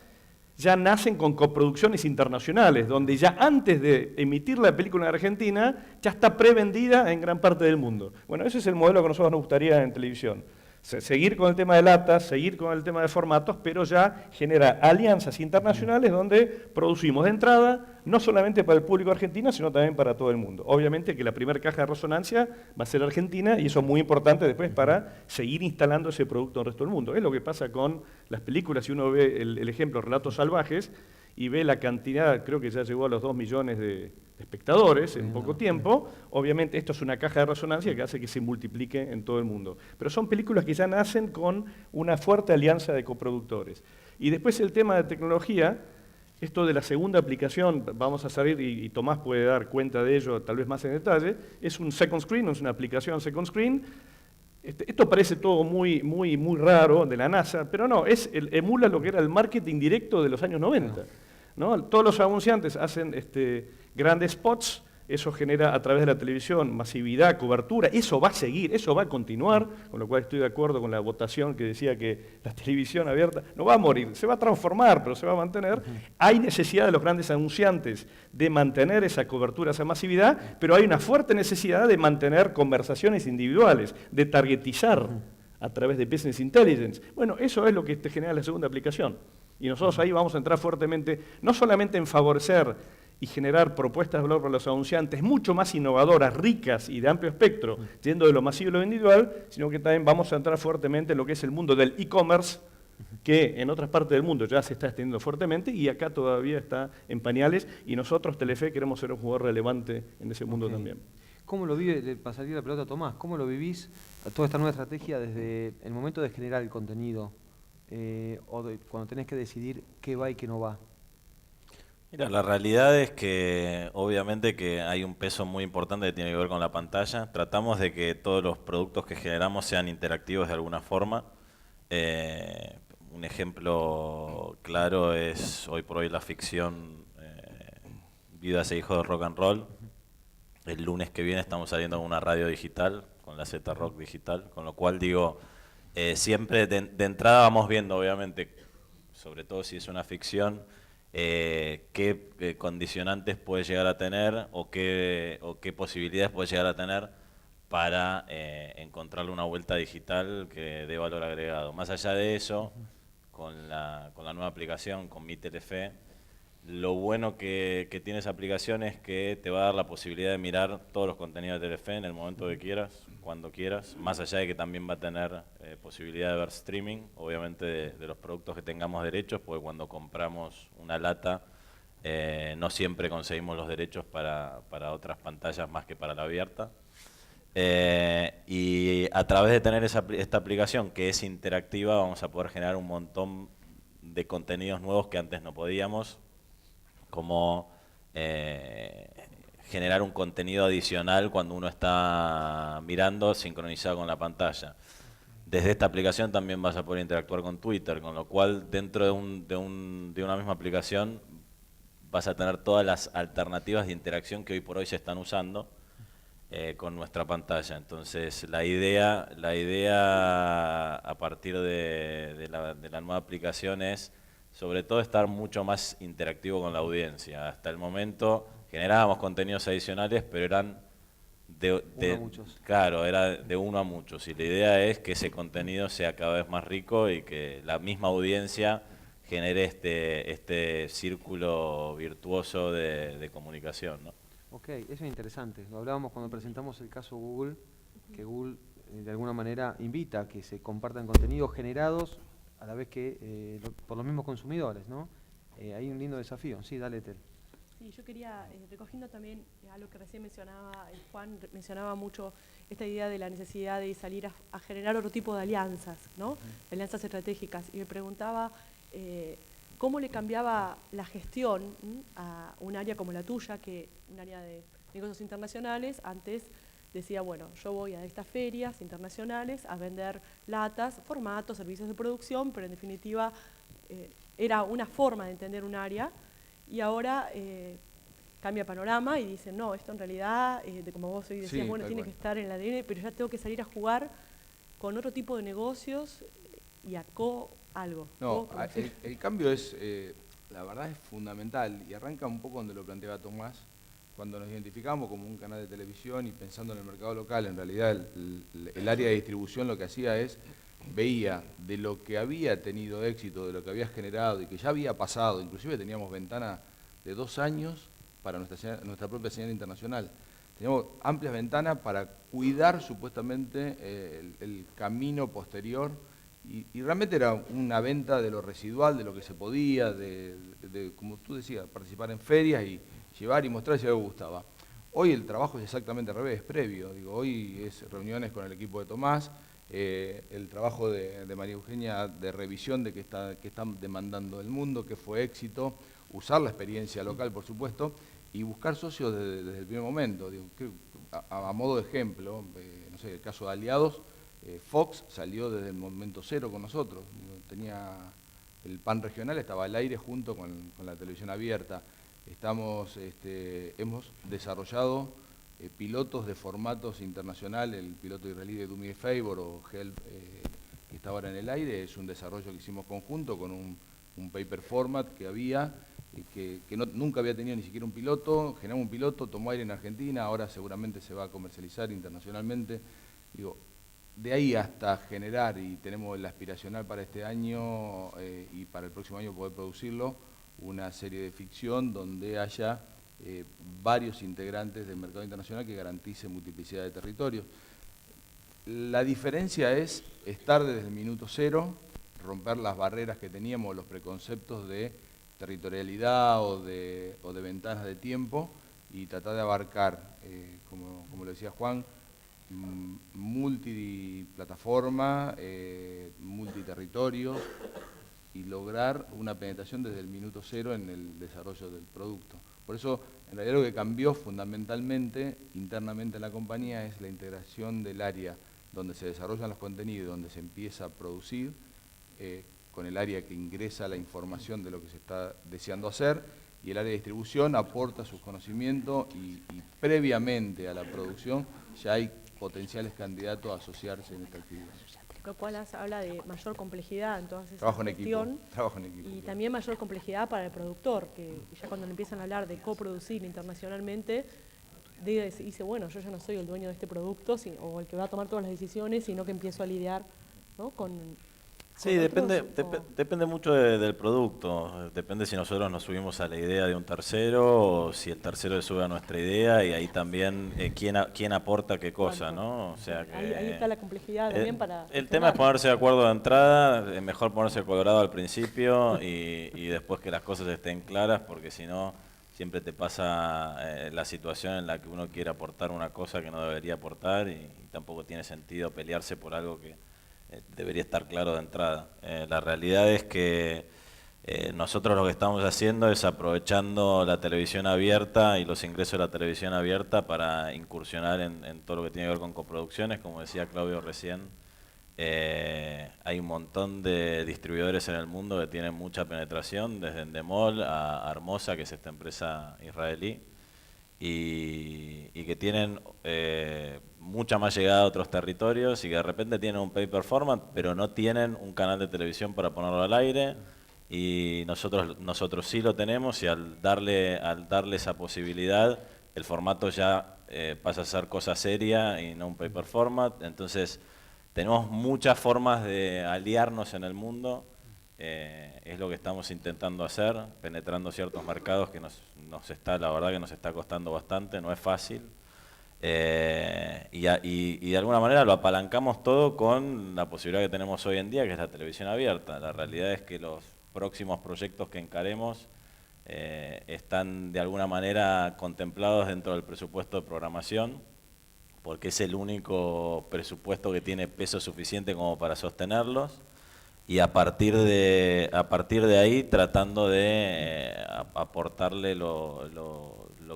ya nacen con coproducciones internacionales, donde ya antes de emitir la película en Argentina, ya está prevendida en gran parte del mundo. Bueno, ese es el modelo que a nosotros nos gustaría en televisión. Seguir con el tema de latas, seguir con el tema de formatos, pero ya genera alianzas internacionales donde producimos de entrada, no solamente para el público argentino, sino también para todo el mundo. Obviamente que la primera caja de resonancia va a ser Argentina, y eso es muy importante después para seguir instalando ese producto en el resto del mundo. Es lo que pasa con las películas. Si uno ve el ejemplo Relatos Salvajes y ve la cantidad, creo que ya llegó a los 2 millones de espectadores en poco tiempo, obviamente esto es una caja de resonancia que hace que se multiplique en todo el mundo. Pero son películas que ya nacen con una fuerte alianza de coproductores. Y después el tema de tecnología, esto de la segunda aplicación, vamos a salir, y Tomás puede dar cuenta de ello tal vez más en detalle, es un second screen, es una aplicación second screen. Esto parece todo muy raro de la NASA, pero no, emula lo que era el marketing directo de los años 90. ¿No? Todos los anunciantes hacen grandes spots, eso genera a través de la televisión masividad, cobertura, eso va a seguir, eso va a continuar, con lo cual estoy de acuerdo con la votación que decía que la televisión abierta no va a morir, se va a transformar, pero se va a mantener. Hay necesidad de los grandes anunciantes de mantener esa cobertura, esa masividad, pero hay una fuerte necesidad de mantener conversaciones individuales, de targetizar a través de Business Intelligence. Bueno, eso es lo que te genera la segunda aplicación. Y nosotros ahí vamos a entrar fuertemente, no solamente en favorecer y generar propuestas de valor para los anunciantes mucho más innovadoras, ricas y de amplio espectro, yendo de lo masivo a lo individual, sino que también vamos a entrar fuertemente en lo que es el mundo del e-commerce, que en otras partes del mundo ya se está extendiendo fuertemente y acá todavía está en pañales, y nosotros, Telefe, queremos ser un jugador relevante en ese mundo también. ¿Cómo lo vive, le pasaría la pelota a Tomás, cómo lo vivís a toda esta nueva estrategia desde el momento de generar el contenido cuando tenés que decidir qué va y qué no va? Mira, la realidad es que obviamente que hay un peso muy importante que tiene que ver con la pantalla. Tratamos de que todos los productos que generamos sean interactivos de alguna forma. Un ejemplo claro es hoy por hoy la ficción Viudas e Hijos de Rock and Roll. El lunes que viene estamos saliendo con una radio digital, con la Z Rock digital, con lo cual digo, siempre de entrada vamos viendo, obviamente, sobre todo si es una ficción, qué condicionantes puede llegar a tener o qué posibilidades puede llegar a tener para encontrarle una vuelta digital que dé valor agregado. Más allá de eso, con la nueva aplicación, con Mi Telefe, lo bueno que tiene esa aplicación es que te va a dar la posibilidad de mirar todos los contenidos de Telefe en el momento que quieras, cuando quieras, más allá de que también va a tener posibilidad de ver streaming, obviamente de los productos que tengamos derechos, porque cuando compramos una lata no siempre conseguimos los derechos para otras pantallas más que para la abierta. Y a través de tener esta aplicación que es interactiva vamos a poder generar un montón de contenidos nuevos que antes no podíamos, como generar un contenido adicional cuando uno está mirando sincronizado con la pantalla. Desde esta aplicación también vas a poder interactuar con Twitter, con lo cual dentro de una misma aplicación vas a tener todas las alternativas de interacción que hoy por hoy se están usando con nuestra pantalla. Entonces la idea a partir de la nueva aplicación es sobre todo estar mucho más interactivo con la audiencia. Hasta el momento generábamos contenidos adicionales, pero eran Uno a muchos. Claro, era de uno a muchos. Y la idea es que ese contenido sea cada vez más rico y que la misma audiencia genere este círculo virtuoso de comunicación, ¿no? Ok, eso es interesante. Lo hablábamos cuando presentamos el caso Google, que Google de alguna manera invita a que se compartan contenidos generados a la vez que por los mismos consumidores, ¿no? Hay un lindo desafío. Sí, dale, Tel. Sí, yo quería, recogiendo también algo que recién mencionaba Juan, mencionaba mucho esta idea de la necesidad de salir a generar otro tipo de alianzas, ¿no? Alianzas estratégicas. Y me preguntaba cómo le cambiaba la gestión a un área como la tuya, que un área de negocios internacionales, antes decía, bueno, yo voy a estas ferias internacionales a vender latas, formatos, servicios de producción, pero en definitiva era una forma de entender un área, y ahora cambia panorama y dicen, no, esto en realidad, como vos hoy decías, Sí, bueno, tiene que estar en el ADN, pero ya tengo que salir a jugar con otro tipo de negocios y a algo. No, el cambio es, la verdad es fundamental y arranca un poco donde lo planteaba Tomás. Cuando nos identificamos como un canal de televisión y pensando en el mercado local, en realidad el área de distribución lo que hacía es, veía de lo que había tenido éxito, de lo que había generado y que ya había pasado, inclusive teníamos ventana de 2 años para nuestra propia señal internacional. Teníamos amplias ventanas para cuidar supuestamente el camino posterior y realmente era una venta de lo residual, de lo que se podía, como tú decías, participar en ferias y llevar y mostrar si algo gustaba. Hoy el trabajo es exactamente al revés, previo. Digo, hoy es reuniones con el equipo de Tomás, el trabajo de María Eugenia de revisión de qué están demandando el mundo, qué fue éxito, usar la experiencia local, por supuesto, y buscar socios desde el primer momento. Digo, a modo de ejemplo, no sé, el caso de Aliados, Fox salió desde el momento cero con nosotros. Digo, tenía el PAN regional, estaba al aire junto con la televisión abierta. Hemos desarrollado pilotos de formatos internacionales, el piloto israelí de Do Me a Favor o Help, que está ahora en el aire, es un desarrollo que hicimos conjunto con un paper format que había, que nunca había tenido ni siquiera un piloto, generamos un piloto, tomó aire en Argentina, ahora seguramente se va a comercializar internacionalmente. Digo, de ahí hasta generar, y tenemos el aspiracional para este año y para el próximo año poder producirlo, una serie de ficción donde haya varios integrantes del mercado internacional que garantice multiplicidad de territorios. La diferencia es estar desde el minuto cero, romper las barreras que teníamos, los preconceptos de territorialidad o de ventanas de tiempo y tratar de abarcar, como lo decía Juan, multiplataforma, multiterritorios y lograr una penetración desde el minuto cero en el desarrollo del producto. Por eso, en realidad lo que cambió fundamentalmente internamente en la compañía es la integración del área donde se desarrollan los contenidos, donde se empieza a producir, con el área que ingresa la información de lo que se está deseando hacer, y el área de distribución aporta sus conocimientos y previamente a la producción ya hay potenciales candidatos a asociarse en esta actividad. Lo cual habla de mayor complejidad en toda esa Trabajo en gestión, equipo, trabajo en equipo. y claro. también mayor complejidad para el productor, que ya cuando empiezan a hablar de coproducir internacionalmente, dice, bueno, yo ya no soy el dueño de este producto o el que va a tomar todas las decisiones, sino que empiezo a lidiar, ¿no? Sí, depende, otros, depende mucho del producto. Depende si nosotros nos subimos a la idea de un tercero o si el tercero se sube a nuestra idea, y ahí también quién aporta qué cosa, cuánto. ¿no? O sea que, Ahí está la complejidad también para... el tema es ponerse de acuerdo de entrada, es mejor ponerse colorado al principio y después que las cosas estén claras, porque si no siempre te pasa la situación en la que uno quiere aportar una cosa que no debería aportar, y tampoco tiene sentido pelearse por algo que debería estar claro de entrada. La realidad es que nosotros lo que estamos haciendo es aprovechando la televisión abierta y los ingresos de la televisión abierta para incursionar en todo lo que tiene que ver con coproducciones. Como decía Claudio recién, hay un montón de distribuidores en el mundo que tienen mucha penetración, desde Endemol a Armosa, que es esta empresa israelí, y que tienen mucha más llegada a otros territorios, y que de repente tienen un pay-per format, pero no tienen un canal de televisión para ponerlo al aire, y nosotros sí lo tenemos, y al darle esa posibilidad, el formato ya pasa a ser cosa seria y no un pay-per format. Entonces tenemos muchas formas de aliarnos en el mundo. Es lo que estamos intentando hacer, penetrando ciertos mercados que la verdad que nos está costando bastante, no es fácil. Y de alguna manera lo apalancamos todo con la posibilidad que tenemos hoy en día, que es la televisión abierta. La realidad es que los próximos proyectos que encaremos están de alguna manera contemplados dentro del presupuesto de programación, porque es el único presupuesto que tiene peso suficiente como para sostenerlos. Y a partir de ahí tratando de aportarle lo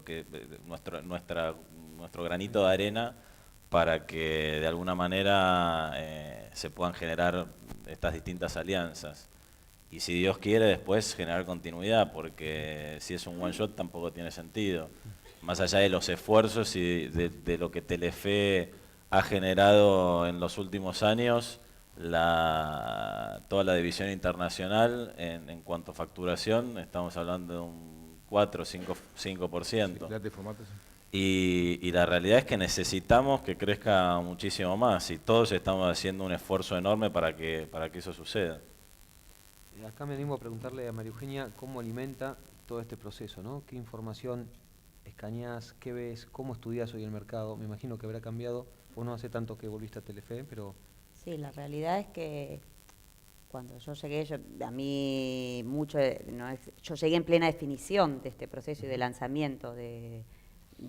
que nuestro granito de arena para que de alguna manera se puedan generar estas distintas alianzas. Y si Dios quiere, después generar continuidad, porque si es un one shot tampoco tiene sentido. Más allá de los esfuerzos y de lo que Telefe ha generado en los últimos años, toda la división internacional en cuanto a facturación, estamos hablando de un 4 o 5%. Y la realidad es que necesitamos que crezca muchísimo más, y todos estamos haciendo un esfuerzo enorme para que eso suceda. Acá me animo a preguntarle a María Eugenia cómo alimenta todo este proceso, ¿no? ¿Qué información escaneás, qué ves, cómo estudias hoy el mercado? Me imagino que habrá cambiado, vos no hace tanto que volviste a Telefe, pero... Sí, la realidad es que cuando yo llegué, yo llegué en plena definición de este proceso y de lanzamiento de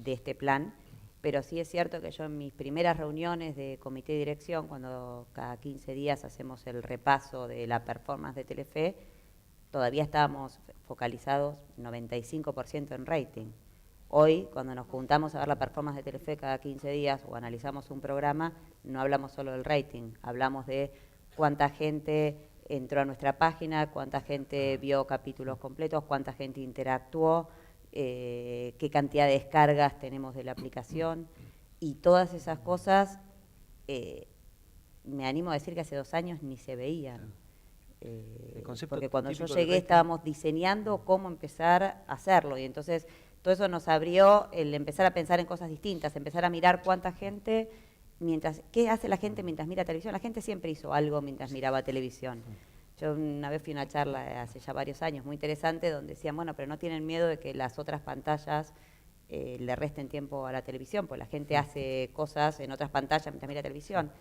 este plan, pero sí es cierto que yo en mis primeras reuniones de comité de dirección, cuando cada 15 días hacemos el repaso de la performance de Telefe, todavía estábamos focalizados 95% en rating. Hoy, cuando nos juntamos a ver la performance de Telefe cada 15 días o analizamos un programa, no hablamos solo del rating, hablamos de cuánta gente entró a nuestra página, cuánta gente vio capítulos completos, cuánta gente interactuó, qué cantidad de descargas tenemos de la aplicación, y todas esas cosas me animo a decir que hace 2 años ni se veían. Porque cuando yo llegué estábamos diseñando cómo empezar a hacerlo, y entonces todo eso nos abrió el empezar a pensar en cosas distintas, empezar a mirar cuánta gente, qué hace la gente mientras mira televisión. La gente siempre hizo algo mientras miraba televisión. Yo una vez fui a una charla hace ya varios años muy interesante donde decían, bueno, pero no tienen miedo de que las otras pantallas le resten tiempo a la televisión, pues la gente hace cosas en otras pantallas mientras mira televisión.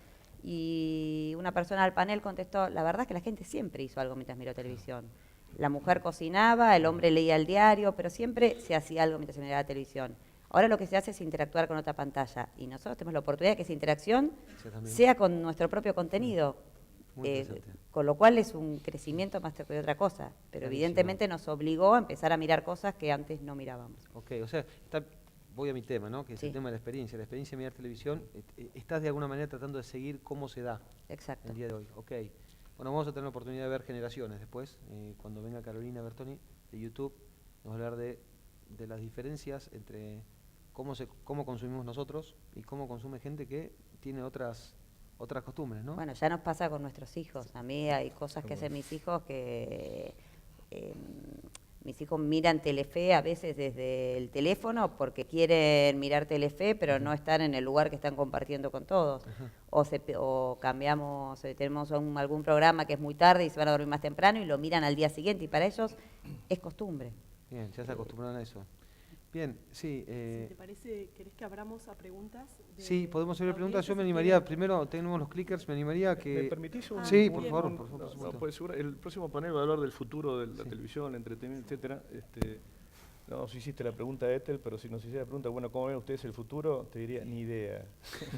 Y una persona al panel contestó, la verdad es que la gente siempre hizo algo mientras miró televisión. La mujer cocinaba, el hombre leía el diario, pero siempre se hacía algo mientras se miraba la televisión. Ahora lo que se hace es interactuar con otra pantalla, y nosotros tenemos la oportunidad de que esa interacción sea con nuestro propio contenido, con lo cual es un crecimiento más que otra cosa, pero evidentemente nos obligó a empezar a mirar cosas que antes no mirábamos. Ok, o sea, voy a mi tema, ¿no? Que es el tema de la experiencia de mirar televisión. Estás de alguna manera tratando de seguir cómo se da. Exacto. El día de hoy. Ok. Bueno, vamos a tener la oportunidad de ver generaciones después, cuando venga Carolina Bertoni de YouTube, nos va a hablar de las diferencias entre cómo consumimos nosotros y cómo consume gente que tiene otras costumbres, ¿no? Bueno, ya nos pasa con nuestros hijos. A mí hay cosas que hacen mis hijos que Mis hijos miran Telefe a veces desde el teléfono porque quieren mirar Telefe, pero no están en el lugar que están compartiendo con todos. O cambiamos, tenemos algún programa que es muy tarde y se van a dormir más temprano y lo miran al día siguiente, y para ellos es costumbre. Bien, ya se acostumbraron a eso. Bien, sí. Si te parece, ¿querés que abramos a preguntas? Sí, podemos hacer la preguntas. Yo audiencia, me si animaría, quieren? primero tenemos los clickers, me animaría a que... ¿Me permitís un...? Sí, Ah, por bien. favor, No, por supuesto. pues, el próximo panel va a hablar del futuro de la Sí. televisión, el entretenimiento, etcétera. No nos hiciste la pregunta, Ethel, pero si nos hiciera la pregunta, bueno, ¿cómo ven ustedes el futuro? Te diría, ni idea.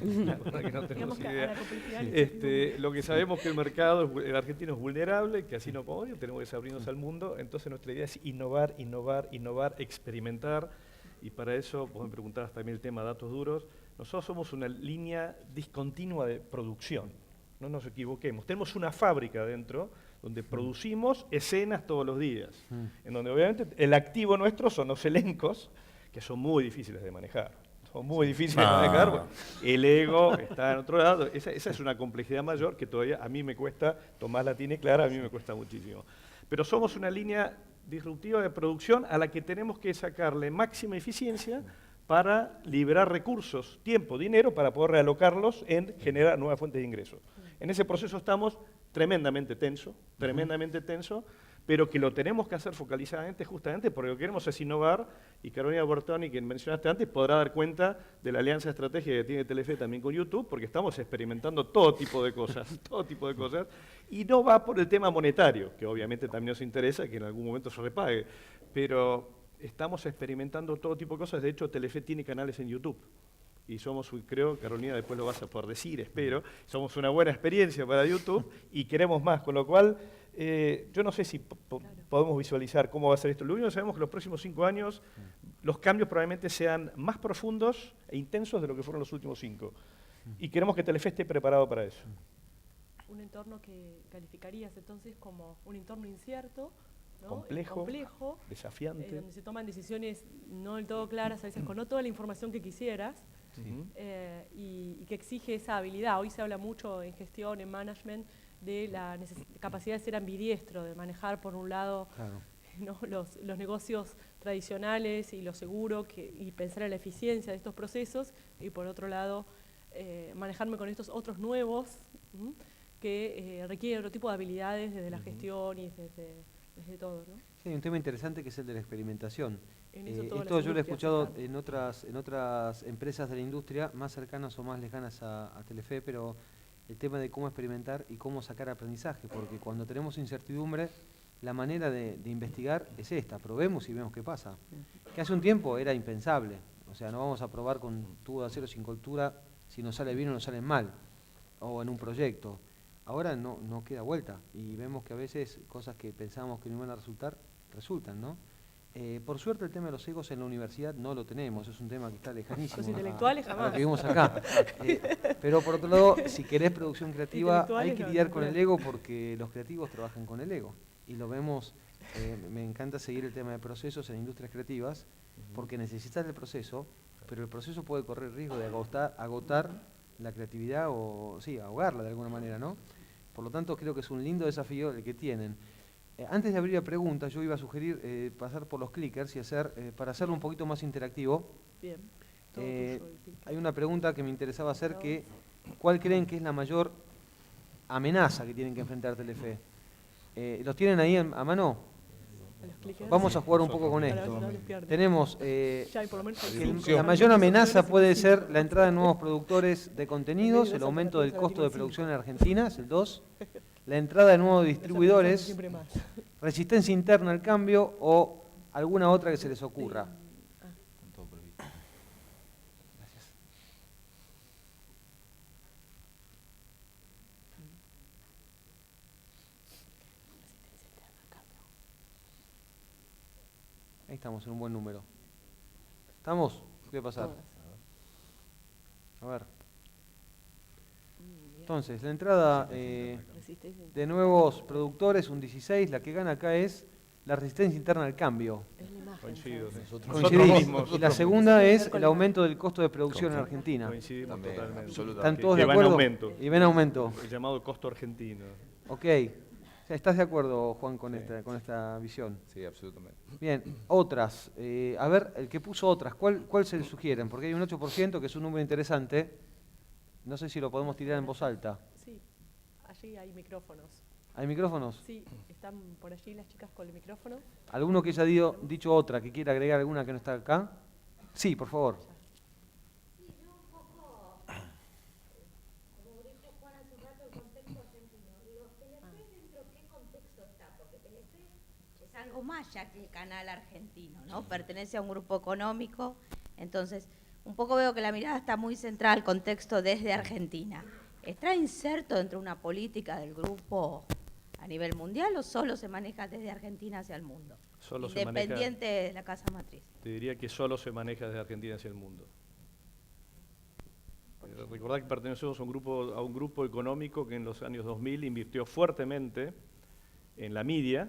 La verdad que no tenemos Digamos que a idea. la complejidad le Lo que sabemos que el mercado el argentino es vulnerable, que así no podemos, tenemos que abrirnos al mundo. Entonces nuestra idea es innovar, experimentar. Y para eso, vos me preguntabas también el tema de datos duros. Nosotros somos una línea discontinua de producción. No nos equivoquemos. Tenemos una fábrica dentro donde producimos escenas todos los días, en donde obviamente el activo nuestro son los elencos, que son muy difíciles de manejar. Son muy difíciles de manejar. Bueno, el ego está en otro lado. Esa es una complejidad mayor que todavía a mí me cuesta. Tomás la tiene clara, a mí me cuesta muchísimo. Pero somos una línea disruptiva de producción a la que tenemos que sacarle máxima eficiencia para liberar recursos, tiempo, dinero, para poder realocarlos en generar nuevas fuentes de ingresos. En ese proceso estamos tremendamente tenso, pero que lo tenemos que hacer focalizadamente justamente porque lo que queremos es innovar, y Carolina Bertoni, que mencionaste antes, podrá dar cuenta de la alianza estratégica que tiene Telefe también con YouTube, porque estamos experimentando todo tipo de cosas, y no va por el tema monetario, que obviamente también nos interesa que en algún momento se repague, pero estamos experimentando todo tipo de cosas. De hecho, Telefe tiene canales en YouTube. Y somos, creo, Carolina, después lo vas a poder decir, espero, somos una buena experiencia para YouTube y queremos más, con lo cual yo no sé si podemos visualizar cómo va a ser esto. Lo único que sabemos es que los próximos 5 años los cambios probablemente sean más profundos e intensos de lo que fueron los últimos 5. Y queremos que Telefe esté preparado para eso. Un entorno que calificarías entonces como un entorno incierto, ¿no? Complejo, desafiante. Donde se toman decisiones no del todo claras, a veces con no toda la información que quisieras, y que exige esa habilidad. Hoy se habla mucho en gestión, en management, de la capacidad de ser ambidiestro, de manejar por un lado ¿no? los negocios tradicionales y lo seguro, y pensar en la eficiencia de estos procesos, y por otro lado manejarme con estos otros nuevos que requieren otro tipo de habilidades desde la gestión y desde todo, ¿no? Sí, hay un tema interesante que es el de la experimentación. Esto Esto yo lo he escuchado en otras empresas de la industria, más cercanas o más lejanas a Telefe, pero el tema de cómo experimentar y cómo sacar aprendizaje, porque cuando tenemos incertidumbre, la manera de investigar es esta, probemos y vemos qué pasa. Que hace un tiempo era impensable, o sea, no vamos a probar con tubo de acero sin cultura si nos sale bien o nos sale mal, o en un proyecto. Ahora no queda vuelta, y vemos que a veces cosas que pensábamos que no iban a resultan, ¿no? Por suerte el tema de los egos en la universidad no lo tenemos, es un tema que está lejanísimo. Los intelectuales a lo jamás. que vimos acá. Pero por otro lado, si querés producción creativa, hay que lidiar con el ego, porque los creativos trabajan con el ego. Y lo vemos, me encanta seguir el tema de procesos en industrias creativas, porque necesitas el proceso, pero el proceso puede correr riesgo de agotar la creatividad o, sí, ahogarla de alguna manera, ¿no? Por lo tanto, creo que es un lindo desafío el que tienen. Antes de abrir a preguntas, yo iba a sugerir pasar por los clickers y para hacerlo un poquito más interactivo. Bien. Todo tuyo, Hay una pregunta que me interesaba hacer, ¿cuál creen que es la mayor amenaza que tienen que enfrentar Telefe? ¿Los tienen ahí a mano? los clickers. Vamos a jugar un poco con Para ver esto. si no les pierden. Tenemos Ya hay por lo menos que la mayor amenaza puede ser la entrada de nuevos productores de contenidos, el aumento del costo de producción en Argentina, es el 2. La entrada de nuevos distribuidores, Siempre más. resistencia interna al cambio o alguna otra que se les ocurra. Gracias. Ahí estamos, en un buen número. ¿Estamos? ¿Qué va a pasar? A ver. Entonces, la entrada de nuevos productores, un 16, la que gana acá es la resistencia interna al cambio. Es la imagen, Coincido. ¿sabes? Coincidís. Y la segunda es el aumento del costo de producción en Argentina. Coincidimos También, totalmente. absolutamente. ¿Están todos Que de va en acuerdo? aumento. Y ven aumento. El llamado costo argentino. Ok. sea, ¿estás de acuerdo, Juan, con esta visión? Sí, absolutamente. Bien, otras. A ver, el que puso otras, ¿cuál se le sugieren? Porque hay un 8%, que es un número interesante. No sé si lo podemos tirar en voz alta. Sí, allí hay micrófonos. ¿Hay micrófonos? Sí, están por allí las chicas con el micrófono. ¿Alguno que haya dicho otra, que quiera agregar alguna que no está acá? Sí, por favor. Algo más ya que el canal argentino, ¿no? Pertenece a un grupo económico, entonces un poco veo que la mirada está muy centrada al contexto desde Argentina. ¿Está inserto dentro de una política del grupo a nivel mundial o solo se maneja desde Argentina hacia el mundo? Solo independiente de la casa matriz. Te diría que solo se maneja desde Argentina hacia el mundo. Recordad que pertenecemos a un grupo económico que en los años 2000 invirtió fuertemente en la media.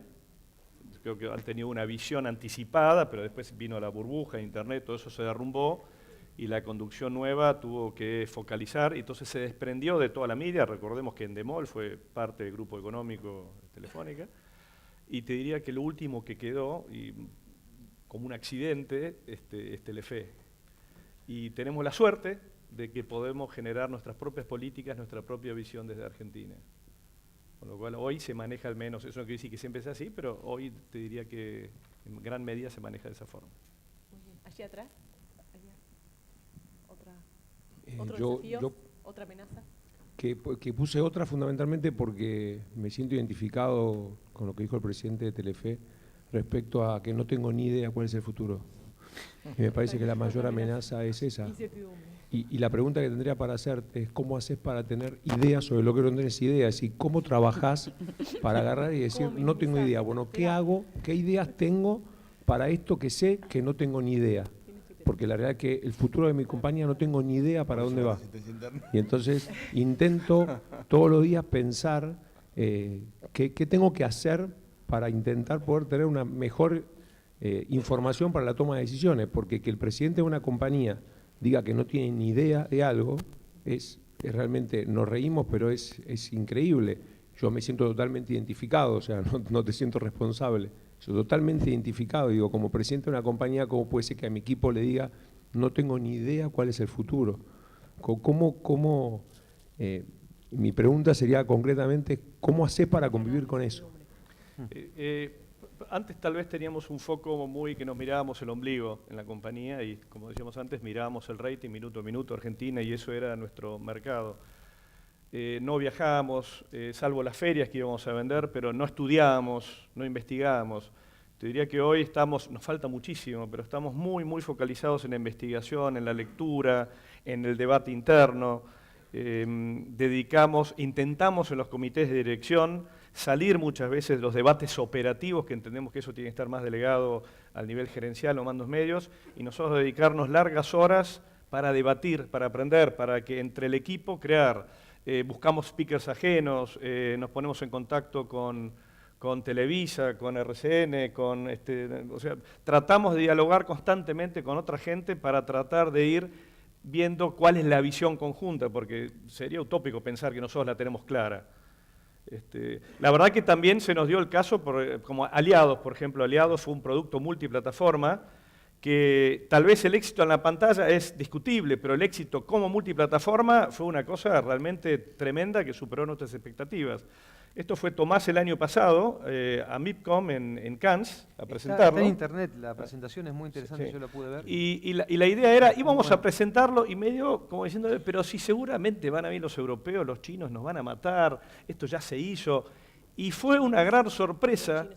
Creo que han tenido una visión anticipada, pero después vino la burbuja, internet, todo eso se derrumbó y la conducción nueva tuvo que focalizar, y entonces se desprendió de toda la media. Recordemos que Endemol fue parte del grupo económico Telefónica, y te diría que lo último que quedó, y como un accidente, es Telefe. Y tenemos la suerte de que podemos generar nuestras propias políticas, nuestra propia visión desde Argentina. Con lo cual hoy se maneja al menos, eso no quiere decir que siempre sea así, pero hoy te diría que en gran medida se maneja de esa forma. Muy bien. Allí atrás. Allá. Otro Yo desafío, otra amenaza. que puse otra fundamentalmente porque me siento identificado con lo que dijo el presidente de Telefe respecto a que no tengo ni idea cuál es el futuro. Y me parece que la mayor amenaza es esa. Y la pregunta que tendría para hacerte es cómo haces para tener ideas sobre lo que no tenés ideas y cómo trabajás para agarrar y decir, no tengo idea. Bueno, ¿qué hago? ¿Qué ideas tengo para esto que sé que no tengo ni idea? Porque la realidad es que el futuro de mi compañía no tengo ni idea para dónde va. Y entonces intento todos los días pensar qué tengo que hacer para intentar poder tener una mejor información para la toma de decisiones. Porque que el presidente de una compañía diga que no tiene ni idea de algo, es realmente, nos reímos, pero es increíble. Yo me siento totalmente identificado, o sea, no te siento responsable. Yo totalmente identificado, digo, como presidente de una compañía, ¿cómo puede ser que a mi equipo le diga, no tengo ni idea cuál es el futuro? Mi pregunta sería concretamente, ¿cómo haces para convivir con eso? Antes tal vez teníamos un foco muy que nos mirábamos el ombligo en la compañía y, como decíamos antes, mirábamos el rating minuto a minuto Argentina y eso era nuestro mercado. No viajábamos, salvo las ferias que íbamos a vender, pero no estudiábamos, no investigábamos. Te diría que hoy nos falta muchísimo, pero estamos muy focalizados en la investigación, en la lectura, en el debate interno. Intentamos en los comités de dirección salir muchas veces de los debates operativos, que entendemos que eso tiene que estar más delegado al nivel gerencial o mandos medios, y nosotros dedicarnos largas horas para debatir, para aprender, para que entre el equipo crear. Buscamos speakers ajenos, nos ponemos en contacto con Televisa, con RCN, o sea, tratamos de dialogar constantemente con otra gente para tratar de ir viendo cuál es la visión conjunta, porque sería utópico pensar que nosotros la tenemos clara. La verdad que también se nos dio el caso como Aliados, por ejemplo. Aliados fue un producto multiplataforma que tal vez el éxito en la pantalla es discutible, pero el éxito como multiplataforma fue una cosa realmente tremenda que superó nuestras expectativas. Esto fue Tomás el año pasado a MIPCOM en Cannes a presentarlo. Está en internet, la presentación es muy interesante, sí. Yo la pude ver. Y la idea era, íbamos a presentarlo y medio como diciendo, pero si seguramente van a venir los europeos, los chinos nos van a matar, esto ya se hizo. Y fue una gran sorpresa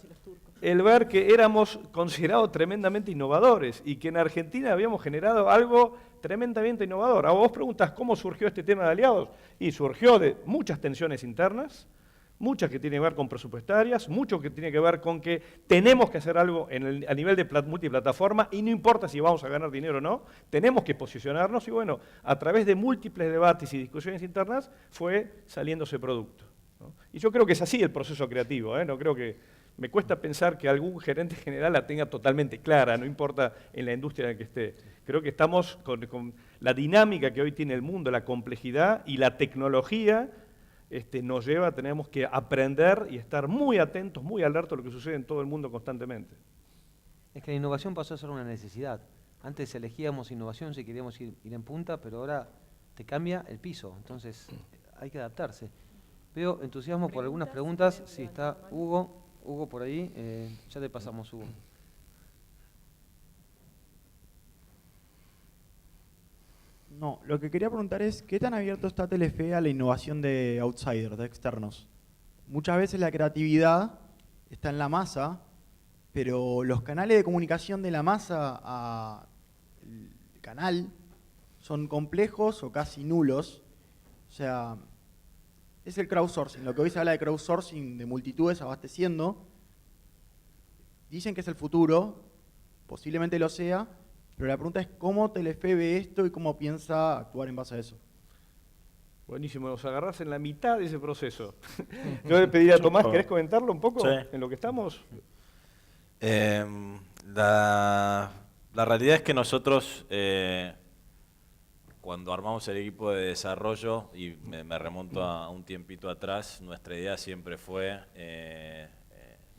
el ver que éramos considerados tremendamente innovadores y que en Argentina habíamos generado algo tremendamente innovador. Ahora vos preguntas cómo surgió este tema de aliados, y surgió de muchas tensiones internas, muchas que tienen que ver con presupuestarias, mucho que tiene que ver con que tenemos que hacer algo a nivel de multiplataforma y no importa si vamos a ganar dinero o no, tenemos que posicionarnos y bueno, a través de múltiples debates y discusiones internas fue saliendo ese producto, ¿no? Y yo creo que es así el proceso creativo, no creo que, me cuesta pensar que algún gerente general la tenga totalmente clara, no importa en la industria en la que esté. Creo que estamos con la dinámica que hoy tiene el mundo, la complejidad y la tecnología nos lleva, tenemos que aprender y estar muy atentos, muy alertos a lo que sucede en todo el mundo constantemente. Es que la innovación pasó a ser una necesidad. Antes elegíamos innovación si queríamos ir en punta, pero ahora te cambia el piso, entonces hay que adaptarse. Veo entusiasmo por algunas preguntas. Sí, está Hugo por ahí, ya te pasamos, Hugo. No, lo que quería preguntar es, ¿qué tan abierto está Telefe a la innovación de outsiders, de externos? Muchas veces la creatividad está en la masa, pero los canales de comunicación de la masa al canal son complejos o casi nulos. O sea, es el crowdsourcing. Lo que hoy se habla de crowdsourcing, de multitudes abasteciendo, dicen que es el futuro, posiblemente lo sea, pero la pregunta es cómo Telefe ve esto y cómo piensa actuar en base a eso. Buenísimo, nos agarrás en la mitad de ese proceso. Yo le pediría a Tomás, ¿querés comentarlo un poco en lo que estamos? La realidad es que nosotros, cuando armamos el equipo de desarrollo, y me remonto a un tiempito atrás, nuestra idea siempre fue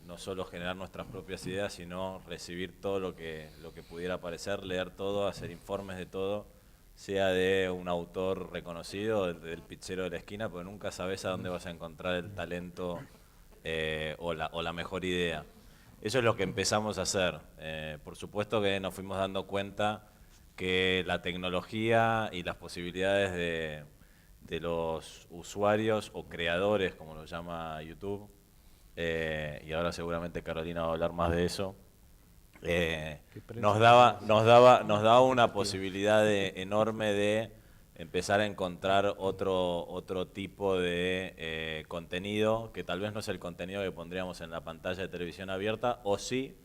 no solo generar nuestras propias ideas, sino recibir todo lo que pudiera aparecer, leer todo, hacer informes de todo, sea de un autor reconocido, del pizzero de la esquina, porque nunca sabes a dónde vas a encontrar el talento o la mejor idea. Eso es lo que empezamos a hacer. Por supuesto que nos fuimos dando cuenta que la tecnología y las posibilidades de los usuarios o creadores, como lo llama YouTube, y ahora seguramente Carolina va a hablar más de eso, nos daba una posibilidad enorme de empezar a encontrar otro tipo de contenido, que tal vez no es el contenido que pondríamos en la pantalla de televisión abierta, o sí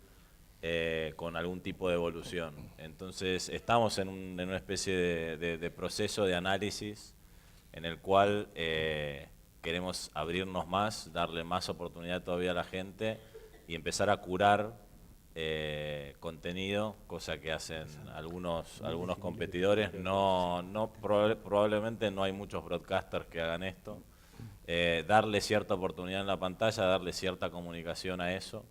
con algún tipo de evolución. Entonces estamos en una especie de proceso de análisis en el cual queremos abrirnos más, darle más oportunidad todavía a la gente y empezar a curar contenido, cosa que hacen algunos competidores. Probablemente no hay muchos broadcasters que hagan esto. Darle cierta oportunidad en la pantalla, darle cierta comunicación a eso,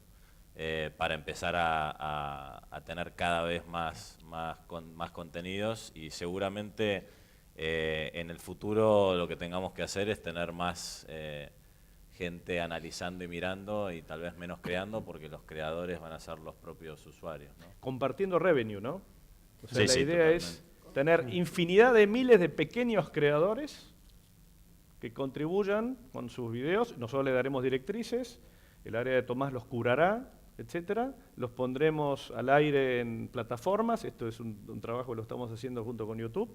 para empezar a tener cada vez más contenidos, y seguramente en el futuro lo que tengamos que hacer es tener más gente analizando y mirando y tal vez menos creando, porque los creadores van a ser los propios usuarios, ¿no? Compartiendo revenue, ¿no? O sea, Sí, la idea totalmente. es tener infinidad de miles de pequeños creadores que contribuyan con sus videos. Nosotros le daremos directrices, el área de Tomás los curará, etcétera. Los pondremos al aire en plataformas. Esto es un trabajo que lo estamos haciendo junto con YouTube.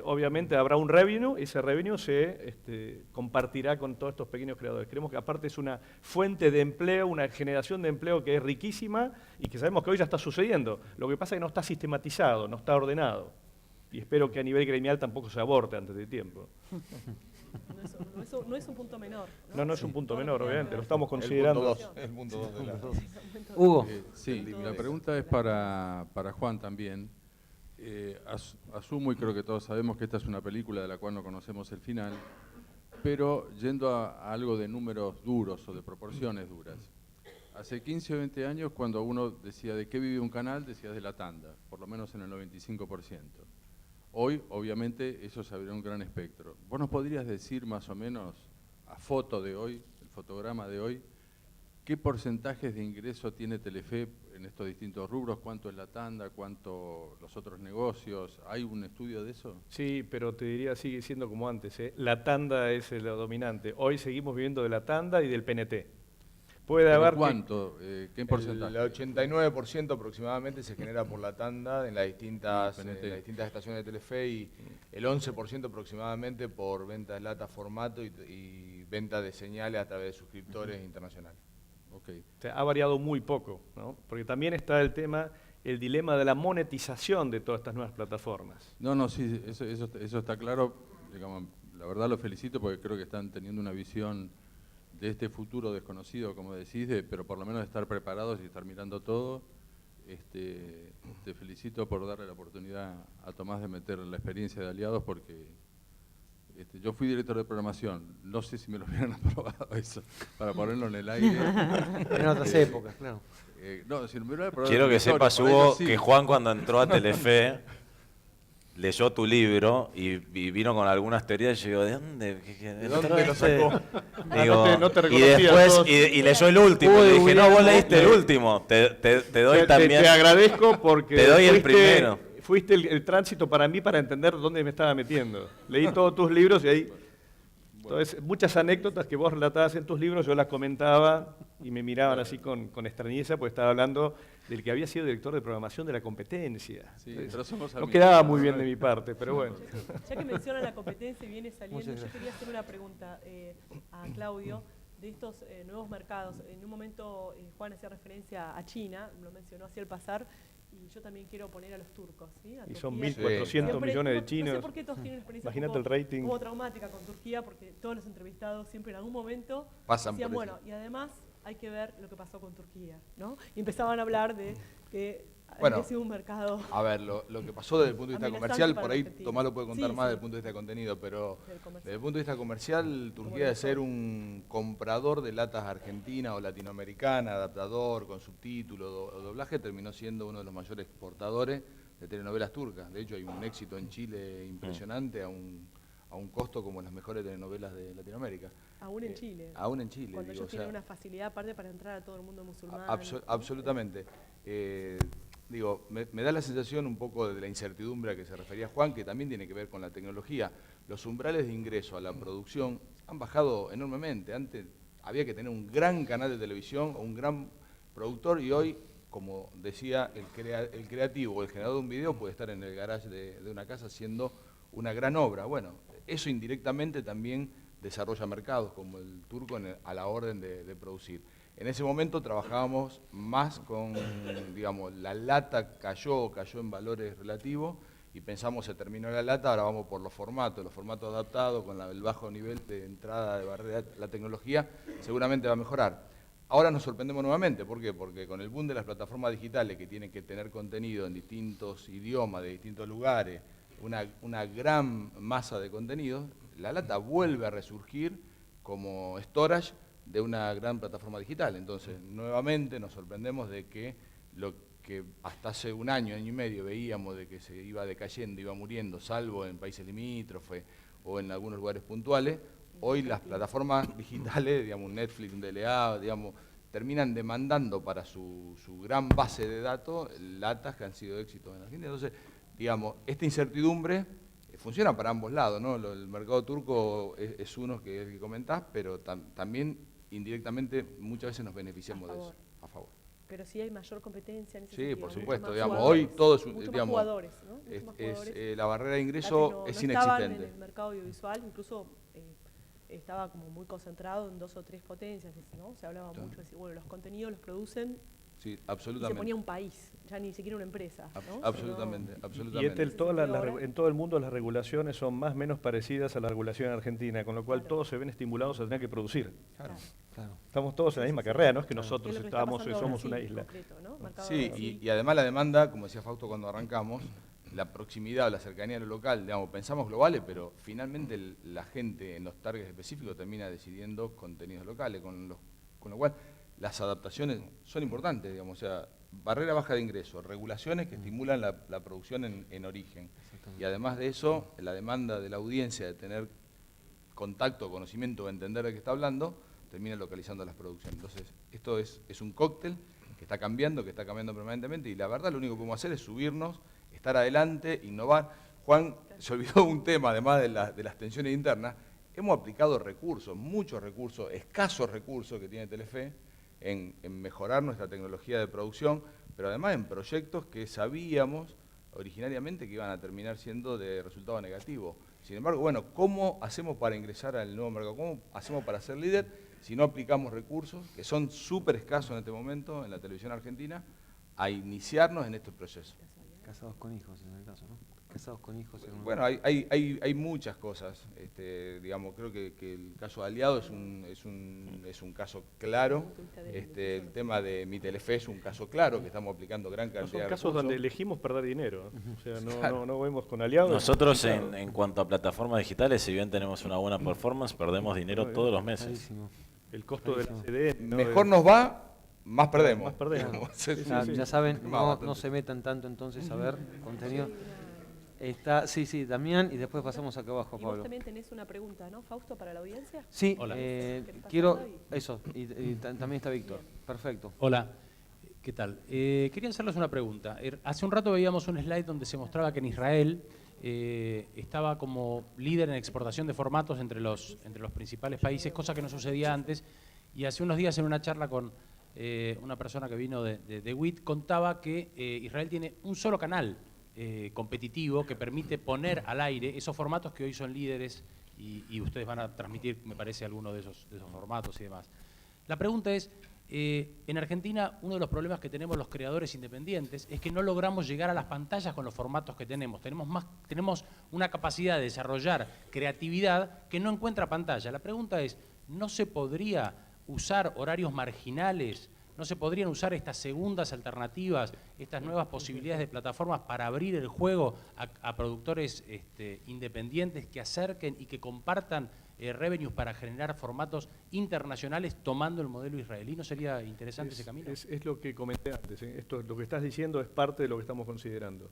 Obviamente habrá un revenue, ese revenue se compartirá con todos estos pequeños creadores. Creemos que aparte es una fuente de empleo, una generación de empleo que es riquísima y que sabemos que hoy ya está sucediendo. Lo que pasa es que no está sistematizado, no está ordenado. Y espero que a nivel gremial tampoco se aborte antes de tiempo. No es un punto menor. No es un punto menor, obviamente, lo estamos considerando. El punto 2 de la... Hugo. Sí, la pregunta es para Juan también. Asumo y creo que todos sabemos que esta es una película de la cual no conocemos el final, pero yendo a algo de números duros o de proporciones duras. Hace 15 o 20 años, cuando uno decía de qué vive un canal, decía de la tanda, por lo menos en el 95%. Hoy, obviamente, eso se abrió un gran espectro. ¿Vos nos podrías decir más o menos, a foto de hoy, el fotograma de hoy, qué porcentajes de ingreso tiene Telefe en estos distintos rubros? ¿Cuánto es la tanda? ¿Cuánto los otros negocios? ¿Hay un estudio de eso? Sí, pero te diría, sigue siendo como antes, ¿eh? La tanda es lo dominante. Hoy seguimos viviendo de la tanda y del PNT. Puede haber... ¿Cuánto? ¿Qué porcentaje? El 89% aproximadamente se genera por la tanda en las distintas estaciones de Telefe, y el 11% aproximadamente por venta de lata, formato y venta de señales a través de suscriptores internacionales. Okay. O sea, ha variado muy poco, ¿no? Porque también está el dilema de la monetización de todas estas nuevas plataformas. No, sí, eso está claro. Digamos, la verdad lo felicito porque creo que están teniendo una visión de este futuro desconocido, como decís, pero por lo menos de estar preparados y estar mirando todo. Te felicito por darle la oportunidad a Tomás de meter la experiencia de aliados, porque yo fui director de programación, no sé si me lo hubieran aprobado eso, para ponerlo en el aire. En otras épocas, claro. No, si me hubieran aprobado Quiero que directorio, sepas, para ellos Hugo, sí. que Juan cuando entró a Telefe leyó tu libro y vino con algunas teorías y yo digo, ¿de dónde? ¿De dónde lo sacó? Digo, no te y reconocía después, todos. y leyó el último, Hugo y de le dije, no, vos William, leíste el último, te doy también. Te agradezco porque Te doy el primero. fuiste el tránsito para mí para entender dónde me estaba metiendo. Leí todos tus libros y ahí... Entonces, muchas anécdotas que vos relatabas en tus libros, yo las comentaba y me miraban así con extrañeza, porque estaba hablando del que había sido director de programación de la competencia. Sí, Entonces, pero somos no amigos. quedaba muy bien de mi parte, pero bueno. Ya que menciona la competencia y viene saliendo, Muchas yo gracias. quería hacer una pregunta a Claudio de estos nuevos mercados. En un momento Juan hacía referencia a China, lo mencionó así al pasar, y yo también quiero poner a los turcos. ¿Sí? A Y son Turquía. 1.400 Siempre- millones de No chinos. sé por qué todos tienen una experiencia Imagínate un poco el rating. como traumática con Turquía, porque todos los entrevistados siempre en algún momento Pasan decían, por eso. bueno, y además hay que ver lo que pasó con Turquía, ¿no? Y empezaban a hablar de que Bueno, había sido un mercado A ver, lo que pasó desde el punto de vista amenazante comercial, para por la ahí Argentina. Tomás lo puede contar Sí, más sí. desde el punto de vista de contenido, pero del comercio. desde el punto de vista comercial, Turquía de ser un comprador de latas argentina o latinoamericana, adaptador, con subtítulos o doblaje, terminó siendo uno de los mayores exportadores de telenovelas turcas. De hecho, hay un éxito en Chile impresionante a un costo como las mejores telenovelas de Latinoamérica. Aún en Chile. Aún en Chile. Cuando digo, ellos o sea, tienen una facilidad aparte para entrar a todo el mundo musulmán. Absolutamente. Digo, me da la sensación un poco de la incertidumbre a que se refería Juan, que también tiene que ver con la tecnología. Los umbrales de ingreso a la producción han bajado enormemente. Antes había que tener un gran canal de televisión o un gran productor y hoy, como decía, el creativo o el generador de un video puede estar en el garage de una casa haciendo una gran obra. Bueno, eso indirectamente también desarrolla mercados como el turco a la orden de producir. En ese momento trabajábamos más con, digamos, la lata cayó en valores relativos y pensamos se terminó la lata, ahora vamos por los formatos adaptados con el bajo nivel de entrada de barrera, la tecnología seguramente va a mejorar. Ahora nos sorprendemos nuevamente, ¿por qué? Porque con el boom de las plataformas digitales que tienen que tener contenido en distintos idiomas, de distintos lugares, una gran masa de contenidos, la lata vuelve a resurgir como storage de una gran plataforma digital. Entonces, nuevamente nos sorprendemos de que lo que hasta hace un año y medio veíamos de que se iba decayendo, iba muriendo, salvo en países limítrofes o en algunos lugares puntuales, hoy las plataformas digitales, digamos Netflix, un DLA, digamos, terminan demandando para su gran base de datos latas que han sido éxitos en Argentina. Entonces, digamos, esta incertidumbre funciona para ambos lados, ¿no? El mercado turco es uno que comentás, pero también indirectamente muchas veces nos beneficiamos de eso, a favor. Pero sí hay mayor competencia en ese Sí, sentido, por mucho supuesto, más digamos, jugadores, hoy todo es, mucho más digamos, jugadores, ¿no? Mucho más jugadores. la barrera de Antes ingreso no es estaban inexistente. en el mercado audiovisual, incluso estaba como muy concentrado en 2 o 3 potencias, ¿no? Se hablaba mucho de decir, bueno, los contenidos los producen Sí, y se absolutamente. ponía un país, ya ni siquiera una empresa, ¿no? Absolutamente, Sino- absolutamente. Y en todo el mundo las regulaciones son más o menos parecidas a la regulación en Argentina, con lo cual Claro. todos se ven estimulados a tener que producir. Claro. Claro. Estamos todos en la misma carrera, no es que nosotros Es lo que está estamos, pasando somos ahora, una sí, isla. concreto, ¿no? Mercado Sí, de Brasil. y además la demanda, como decía Fausto cuando arrancamos, la proximidad o la cercanía a lo local, digamos, pensamos globales, pero finalmente la gente en los targets específicos termina decidiendo contenidos locales, con lo cual las adaptaciones son importantes, digamos, o sea, barrera baja de ingresos, regulaciones que estimulan la producción en origen. Y además de eso, la demanda de la audiencia de tener contacto, conocimiento, entender de qué está hablando, termina localizando las producciones. Entonces, esto es un cóctel que está cambiando permanentemente y la verdad lo único que podemos hacer es subirnos, estar adelante, innovar. Juan se olvidó un tema, además de las tensiones internas, hemos aplicado recursos, muchos recursos, escasos recursos que tiene Telefe, en mejorar nuestra tecnología de producción, pero además en proyectos que sabíamos originariamente que iban a terminar siendo de resultado negativo. Sin embargo, bueno, ¿cómo hacemos para ingresar al nuevo mercado? ¿Cómo hacemos para ser líder si no aplicamos recursos, que son súper escasos en este momento en la televisión argentina, a iniciarnos en este proceso? Casados con hijos en el caso, ¿no? Casados con hijos. Bueno, hay muchas cosas. Digamos, creo que el caso de Aliado es es un caso claro. El tema de Mi Telefe es un caso claro, que estamos aplicando gran cantidad de Son casos recursos. donde elegimos perder dinero. O sea, Claro. no vemos con aliados. Nosotros en cuanto a plataformas digitales, si bien tenemos una buena performance, perdemos dinero todos los meses. Clarísimo. El costo de la CD. Mejor nos va, más perdemos. Más perdemos. Digamos. Sí, sí, Ya, sí. ya saben, Va no, bastante. no se metan tanto entonces a ver contenido. Está, sí, Damián, y después pasamos acá abajo, Y vos Pablo. también tenés una pregunta, ¿no, Fausto, para la audiencia? Sí, Hola. ¿Querés quiero, pasarla eso, y también está Víctor. Perfecto. Hola, ¿qué tal? Quería hacerles una pregunta. Hace un rato veíamos un slide donde se mostraba que en Israel estaba como líder en exportación de formatos entre los principales países, cosa que no sucedía antes. Y hace unos días en una charla con una persona que vino de WIT contaba que Israel tiene un solo canal competitivo que permite poner al aire esos formatos que hoy son líderes y ustedes van a transmitir, me parece, algunos de esos formatos y demás. La pregunta es, en Argentina uno de los problemas que tenemos los creadores independientes es que no logramos llegar a las pantallas con los formatos que tenemos. Tenemos una capacidad de desarrollar creatividad que no encuentra pantalla. La pregunta es, ¿no se podría usar horarios marginales? ¿No se podrían usar estas segundas alternativas, estas nuevas posibilidades de plataformas para abrir el juego a productores independientes que acerquen y que compartan revenues para generar formatos internacionales tomando el modelo israelí? ¿No sería interesante ese camino? Es lo que comenté antes. Esto, lo que estás diciendo es parte de lo que estamos considerando.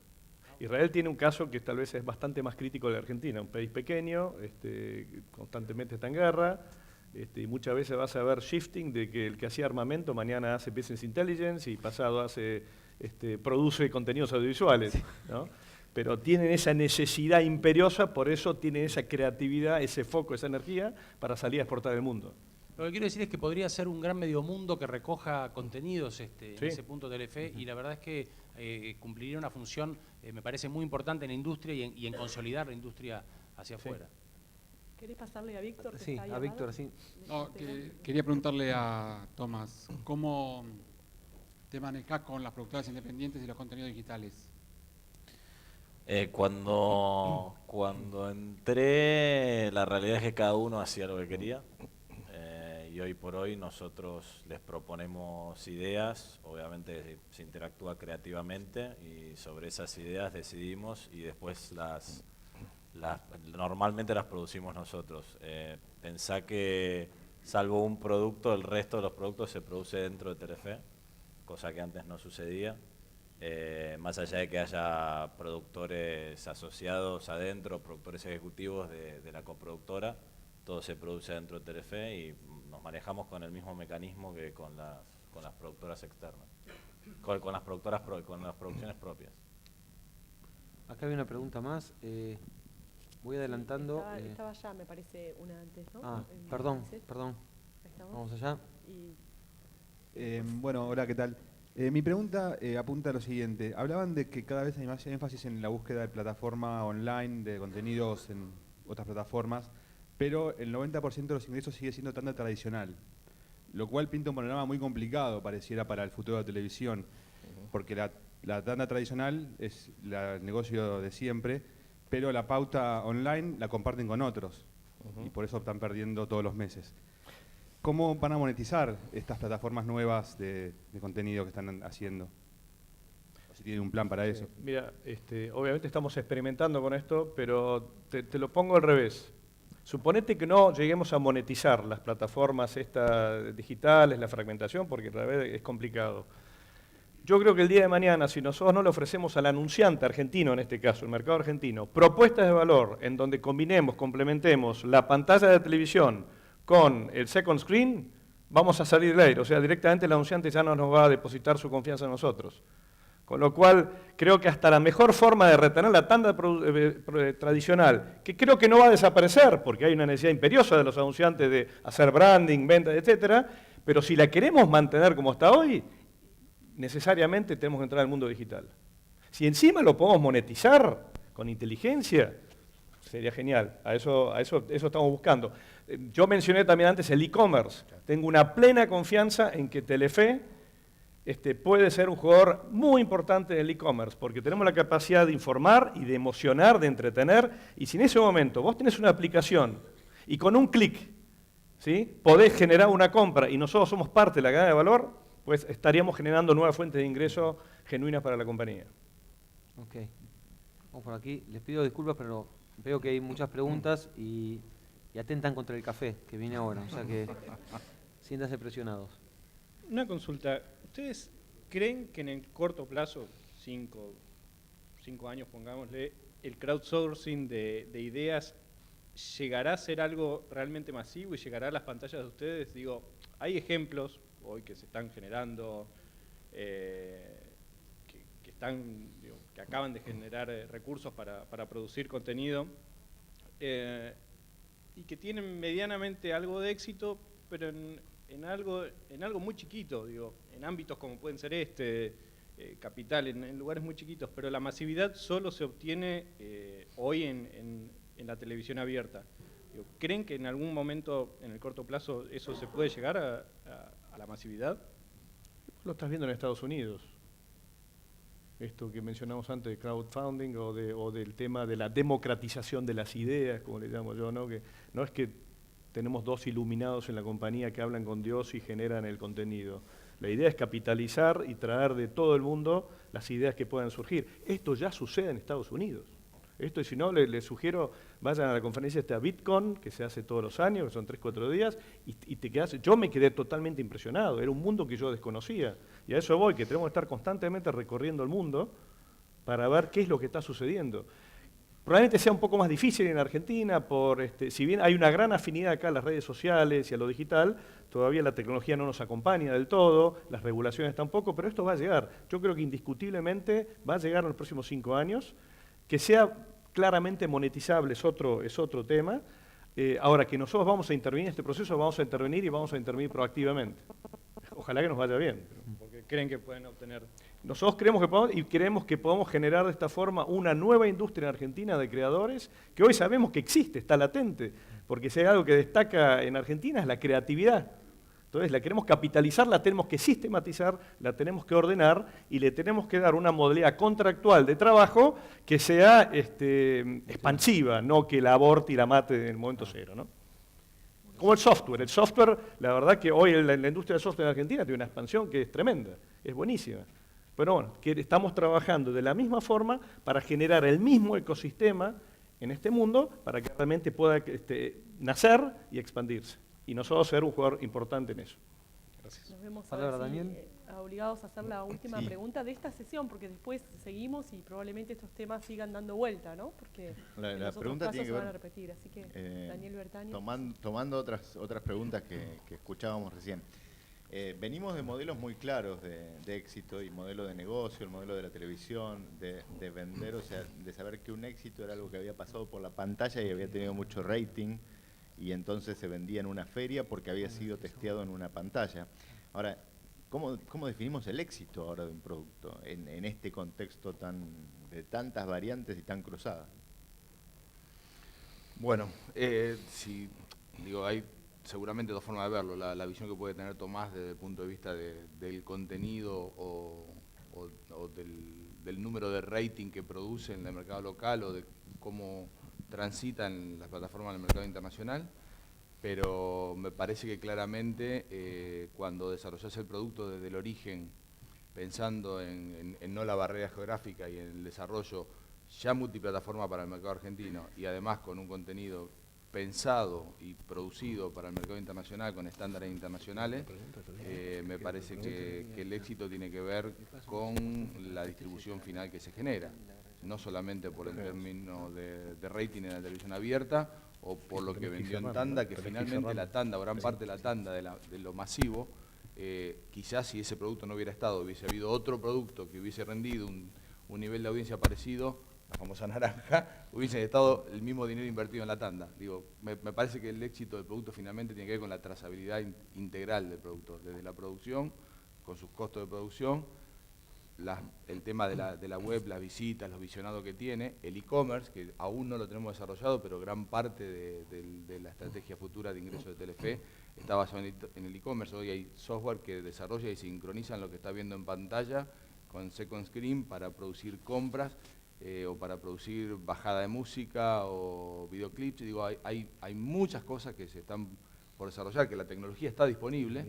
Israel tiene un caso que tal vez es bastante más crítico de la Argentina, un país pequeño, constantemente está en guerra, y muchas veces vas a ver shifting de que el que hacía armamento mañana hace business intelligence y pasado hace produce contenidos audiovisuales, ¿no? Pero tienen esa necesidad imperiosa, por eso tienen esa creatividad, ese foco, esa energía para salir a exportar el mundo. Lo que quiero decir es que podría ser un gran medio mundo que recoja contenidos en Sí. ese punto de Telefe, y la verdad es que cumpliría una función, me parece muy importante en la industria y en consolidar la industria hacia afuera. ¿Querés pasarle a Víctor? Que Sí, está ahí a al Víctor, lado? sí. No, quería preguntarle a Tomás, ¿cómo te manejás con las productoras independientes y los contenidos digitales? Cuando entré, la realidad es que cada uno hacía lo que quería. Y hoy por hoy nosotros les proponemos ideas, obviamente se interactúa creativamente y sobre esas ideas decidimos y después normalmente las producimos nosotros. Pensá que salvo un producto, el resto de los productos se produce dentro de Telefe, cosa que antes no sucedía. Más allá de que haya productores asociados adentro, productores ejecutivos de la coproductora, todo se produce dentro de Telefe y nos manejamos con el mismo mecanismo que con las productoras externas, con las producciones propias. Acá hay una pregunta más. Voy adelantando. Estaba ya, me parece, una antes, ¿no? Perdón. Ahí estamos. Vamos allá. Bueno, hola, ¿qué tal? Mi pregunta apunta a lo siguiente. Hablaban de que cada vez hay más énfasis en la búsqueda de plataforma online, de contenidos en otras plataformas, pero el 90% de los ingresos sigue siendo tanda tradicional, lo cual pinta un panorama muy complicado, pareciera, para el futuro de la televisión, porque la tanda tradicional es el negocio de siempre, pero la pauta online la comparten con otros, y por eso están perdiendo todos los meses. ¿Cómo van a monetizar estas plataformas nuevas de contenido que están haciendo? O si tienen un plan para eso. Mira, obviamente estamos experimentando con esto, pero te lo pongo al revés. Suponete que no lleguemos a monetizar las plataformas estas digitales, la fragmentación, porque en realidad es complicado. Yo creo que el día de mañana, si nosotros no le ofrecemos al anunciante argentino, en este caso, el mercado argentino, propuestas de valor en donde complementemos la pantalla de televisión con el second screen, vamos a salir del aire. O sea, directamente el anunciante ya no nos va a depositar su confianza en nosotros. Con lo cual, creo que hasta la mejor forma de retener la tanda tradicional, que creo que no va a desaparecer, porque hay una necesidad imperiosa de los anunciantes de hacer branding, ventas, etcétera, pero si la queremos mantener como está hoy, necesariamente tenemos que entrar al mundo digital. Si encima lo podemos monetizar con inteligencia, sería genial. Eso estamos buscando. Yo mencioné también antes el e-commerce. Tengo una plena confianza en que Telefe puede ser un jugador muy importante del e-commerce, porque tenemos la capacidad de informar y de emocionar, de entretener, y si en ese momento vos tenés una aplicación y con un clic ¿sí? Podés generar una compra y nosotros somos parte de la cadena de valor, pues estaríamos generando nuevas fuentes de ingreso genuinas para la compañía. Ok. Vamos por aquí. Les pido disculpas, pero veo que hay muchas preguntas y atentan contra el café que viene ahora. O sea que siéntanse presionados. Una consulta. ¿Ustedes creen que en el corto plazo, 5 años pongámosle, el crowdsourcing de ideas llegará a ser algo realmente masivo y llegará a las pantallas de ustedes? Digo, hay ejemplos hoy que se están generando, que acaban de generar recursos para producir contenido y que tienen medianamente algo de éxito, pero en algo muy chiquito, digo, en ámbitos como pueden ser Capital, en lugares muy chiquitos, pero la masividad solo se obtiene hoy en la televisión abierta. Digo, ¿creen que en algún momento, en el corto plazo, eso se puede llegar a la masividad? Lo estás viendo en Estados Unidos. Esto que mencionamos antes de crowdfunding o del tema de la democratización de las ideas, como le llamo yo, ¿no? Que no es que tenemos 2 iluminados en la compañía que hablan con Dios y generan el contenido. La idea es capitalizar y traer de todo el mundo las ideas que puedan surgir. Esto ya sucede en Estados Unidos. Esto, y si no, les sugiero, vayan a la conferencia esta Bitcoin, que se hace todos los años, que son 3-4 días, y te quedas. Yo me quedé totalmente impresionado, era un mundo que yo desconocía. Y a eso voy, que tenemos que estar constantemente recorriendo el mundo para ver qué es lo que está sucediendo. Probablemente sea un poco más difícil en Argentina, si bien hay una gran afinidad acá a las redes sociales y a lo digital, todavía la tecnología no nos acompaña del todo, las regulaciones tampoco, pero esto va a llegar. Yo creo que indiscutiblemente va a llegar en los próximos 5 años. Que sea claramente monetizable es otro tema. Ahora, que nosotros vamos a intervenir en este proceso, vamos a intervenir y vamos a intervenir proactivamente. Ojalá que nos vaya bien. Porque creen que pueden obtener. Nosotros creemos que podemos generar de esta forma una nueva industria en Argentina de creadores, que hoy sabemos que existe, está latente, porque si hay algo que destaca en Argentina es la creatividad. Entonces la queremos capitalizar, la tenemos que sistematizar, la tenemos que ordenar y le tenemos que dar una modalidad contractual de trabajo que sea expansiva, no que la aborte y la mate en el momento cero, ¿no? Como el software. El software, la verdad que hoy la industria del software en Argentina tiene una expansión que es tremenda, es buenísima. Pero bueno, que estamos trabajando de la misma forma para generar el mismo ecosistema en este mundo para que realmente pueda nacer y expandirse. Y nosotros ser un jugador importante en eso. Gracias. Nos vemos Palabra, Daniel. Obligados a hacer la última pregunta de esta sesión, porque después seguimos y probablemente estos temas sigan dando vuelta, ¿no? Porque la pregunta tiene que se ver, van a repetir, así que Daniel Bertani. Tomando otras preguntas que escuchábamos recién. Venimos de modelos muy claros de éxito y modelo de negocio, el modelo de la televisión, de vender, o sea, de saber que un éxito era algo que había pasado por la pantalla y había tenido mucho rating, y entonces se vendía en una feria porque había sido testeado en una pantalla. Ahora, ¿cómo definimos el éxito ahora de un producto en este contexto de tantas variantes y tan cruzadas? Bueno, hay seguramente 2 formas de verlo. La visión que puede tener Tomás desde el punto de vista del contenido o del número de rating que produce en el mercado local o de cómo transitan las plataformas en el mercado internacional, pero me parece que claramente cuando desarrollas el producto desde el origen, pensando en no la barrera geográfica y en el desarrollo ya multiplataforma para el mercado argentino y además con un contenido pensado y producido para el mercado internacional con estándares internacionales, me parece que el éxito tiene que ver con la distribución final que se genera. No solamente por el término de rating en la televisión abierta o por lo que vendió en tanda, que finalmente la tanda, gran parte de la tanda de lo masivo, quizás si ese producto no hubiera estado, hubiese habido otro producto que hubiese rendido un nivel de audiencia parecido, la famosa naranja, hubiese estado el mismo dinero invertido en la tanda. Digo, me parece que el éxito del producto finalmente tiene que ver con la trazabilidad integral del producto, desde la producción, con sus costos de producción, el tema de la web, las visitas, los visionados que tiene, el e-commerce, que aún no lo tenemos desarrollado, pero gran parte de la estrategia futura de ingreso de Telefe está basado en el e-commerce. Hoy hay software que desarrolla y sincronizan lo que está viendo en pantalla con second screen para producir compras o para producir bajada de música o videoclips. Digo, hay muchas cosas que se están por desarrollar, que la tecnología está disponible,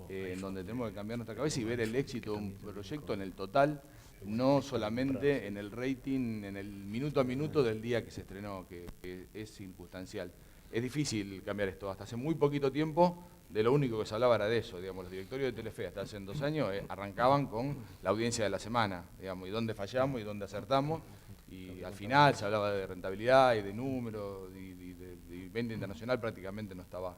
en donde tenemos que cambiar nuestra cabeza y ver el éxito de un proyecto en el total, no solamente en el rating, en el minuto a minuto del día que se estrenó, que es circunstancial. Es difícil cambiar esto. Hasta hace muy poquito tiempo, de lo único que se hablaba era de eso. Digamos, los directorios de Telefe hasta hace 2 años arrancaban con la audiencia de la semana, digamos, y dónde fallamos y dónde acertamos. Y al final se hablaba de rentabilidad y de números, y de venta internacional prácticamente no estaba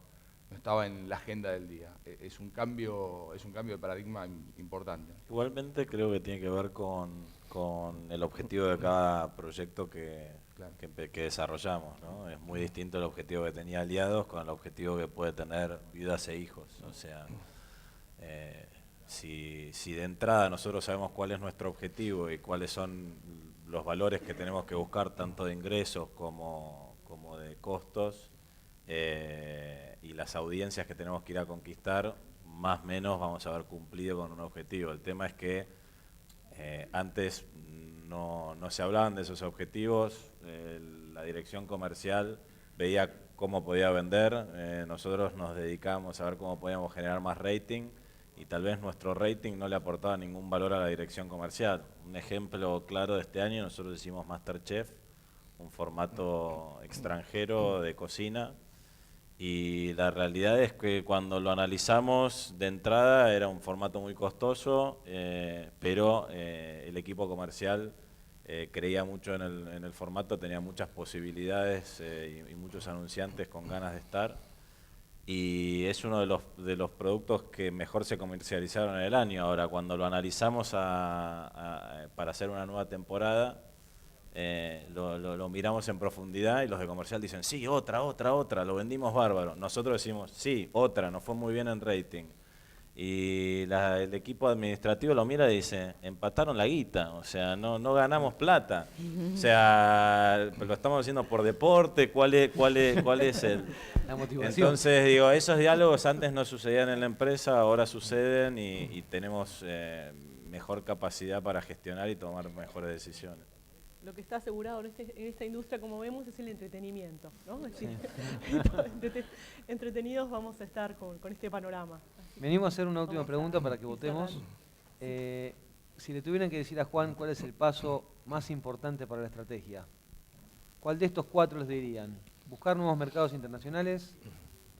en la agenda del día. Es un cambio de paradigma importante. Igualmente creo que tiene que ver con el objetivo de cada proyecto que desarrollamos, ¿no? Es muy distinto el objetivo que tenía Aliados con el objetivo que puede tener Viudas e Hijos. O sea, si de entrada nosotros sabemos cuál es nuestro objetivo y cuáles son los valores que tenemos que buscar, tanto de ingresos como de costos, y las audiencias que tenemos que ir a conquistar, más o menos vamos a haber cumplido con un objetivo. El tema es que antes no se hablaban de esos objetivos, la dirección comercial veía cómo podía vender, nosotros nos dedicamos a ver cómo podíamos generar más rating, y tal vez nuestro rating no le aportaba ningún valor a la dirección comercial. Un ejemplo claro de este año, nosotros hicimos MasterChef, un formato extranjero de cocina, y la realidad es que cuando lo analizamos de entrada era un formato muy costoso, pero el equipo comercial creía mucho en el formato, tenía muchas posibilidades y muchos anunciantes con ganas de estar, y es uno de los productos que mejor se comercializaron en el año. Ahora, cuando lo analizamos para hacer una nueva temporada, lo miramos en profundidad y los de comercial dicen, sí, otra, lo vendimos bárbaro. Nosotros decimos, sí, otra, nos fue muy bien en rating. Y el equipo administrativo lo mira y dice, empataron la guita, o sea, no ganamos plata. O sea, lo estamos haciendo por deporte, ¿cuál es la motivación? Entonces, digo, esos diálogos antes no sucedían en la empresa, ahora suceden y tenemos mejor capacidad para gestionar y tomar mejores decisiones. Lo que está asegurado en esta industria, como vemos, es el entretenimiento, ¿no? Sí. Entretenidos vamos a estar con este panorama. Venimos a hacer una última pregunta para que votemos. Si le tuvieran que decir a Juan cuál es el paso más importante para la estrategia, ¿cuál de estos 4 les dirían? ¿Buscar nuevos mercados internacionales?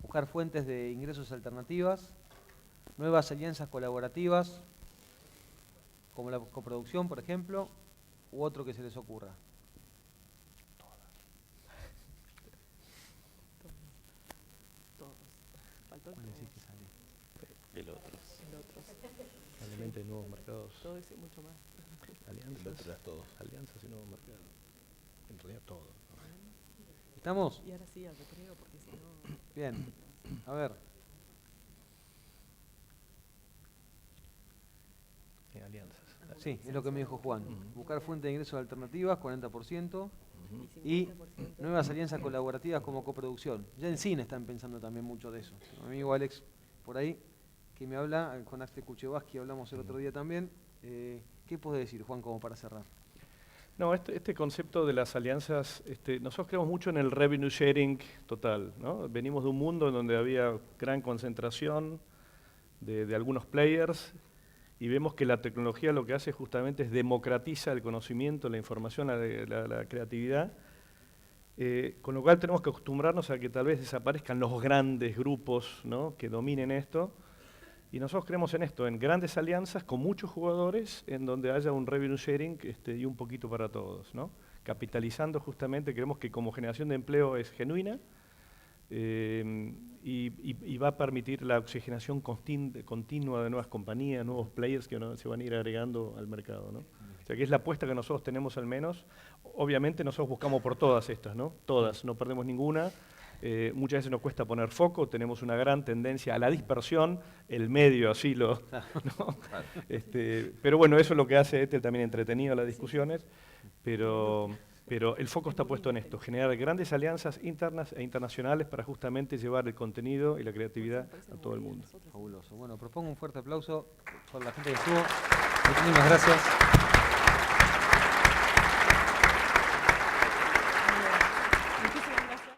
¿Buscar fuentes de ingresos alternativas? ¿Nuevas alianzas colaborativas? Como la coproducción, por ejemplo, u otro que se les ocurra. Faltó ¿Cuál decís que sale? El otro. Probablemente nuevos mercados. Todo eso y mucho más. Alianzas y nuevos mercados. En realidad todo. ¿Estamos? Y ahora sí, al recreo, porque si no... Bien. A ver. Alianzas. Sí, es lo que me dijo Juan. Buscar fuentes de ingresos alternativas, 40%, y nuevas alianzas colaborativas como coproducción. Ya en cine están pensando también mucho de eso. Mi amigo Alex, por ahí, que me habla, con Axel Kuchevaski hablamos el otro día también. ¿Qué puedes decir, Juan, como para cerrar? No, este concepto de las alianzas, nosotros creemos mucho en el revenue sharing total, ¿no? Venimos de un mundo en donde había gran concentración de algunos players, y vemos que la tecnología lo que hace justamente es democratiza el conocimiento, la información, la creatividad, con lo cual tenemos que acostumbrarnos a que tal vez desaparezcan los grandes grupos, ¿no?, que dominen esto, y nosotros creemos en esto, en grandes alianzas con muchos jugadores, en donde haya un revenue sharing y un poquito para todos, ¿no? Capitalizando justamente, creemos que como generación de empleo es genuina, y va a permitir la oxigenación continua de nuevas compañías, nuevos players que se van a ir agregando al mercado, ¿no? O sea que es la apuesta que nosotros tenemos al menos. Obviamente nosotros buscamos por todas estas, ¿no? Todas, no perdemos ninguna. Muchas veces nos cuesta poner foco, tenemos una gran tendencia a la dispersión, el medio así lo... ¿no? Pero bueno, eso es lo que hace también entretenido las discusiones, pero el foco está puesto en esto, generar grandes alianzas internas e internacionales para justamente llevar el contenido y la creatividad a todo el mundo. Fabuloso. Bueno, propongo un fuerte aplauso por la gente que estuvo. Muchísimas gracias.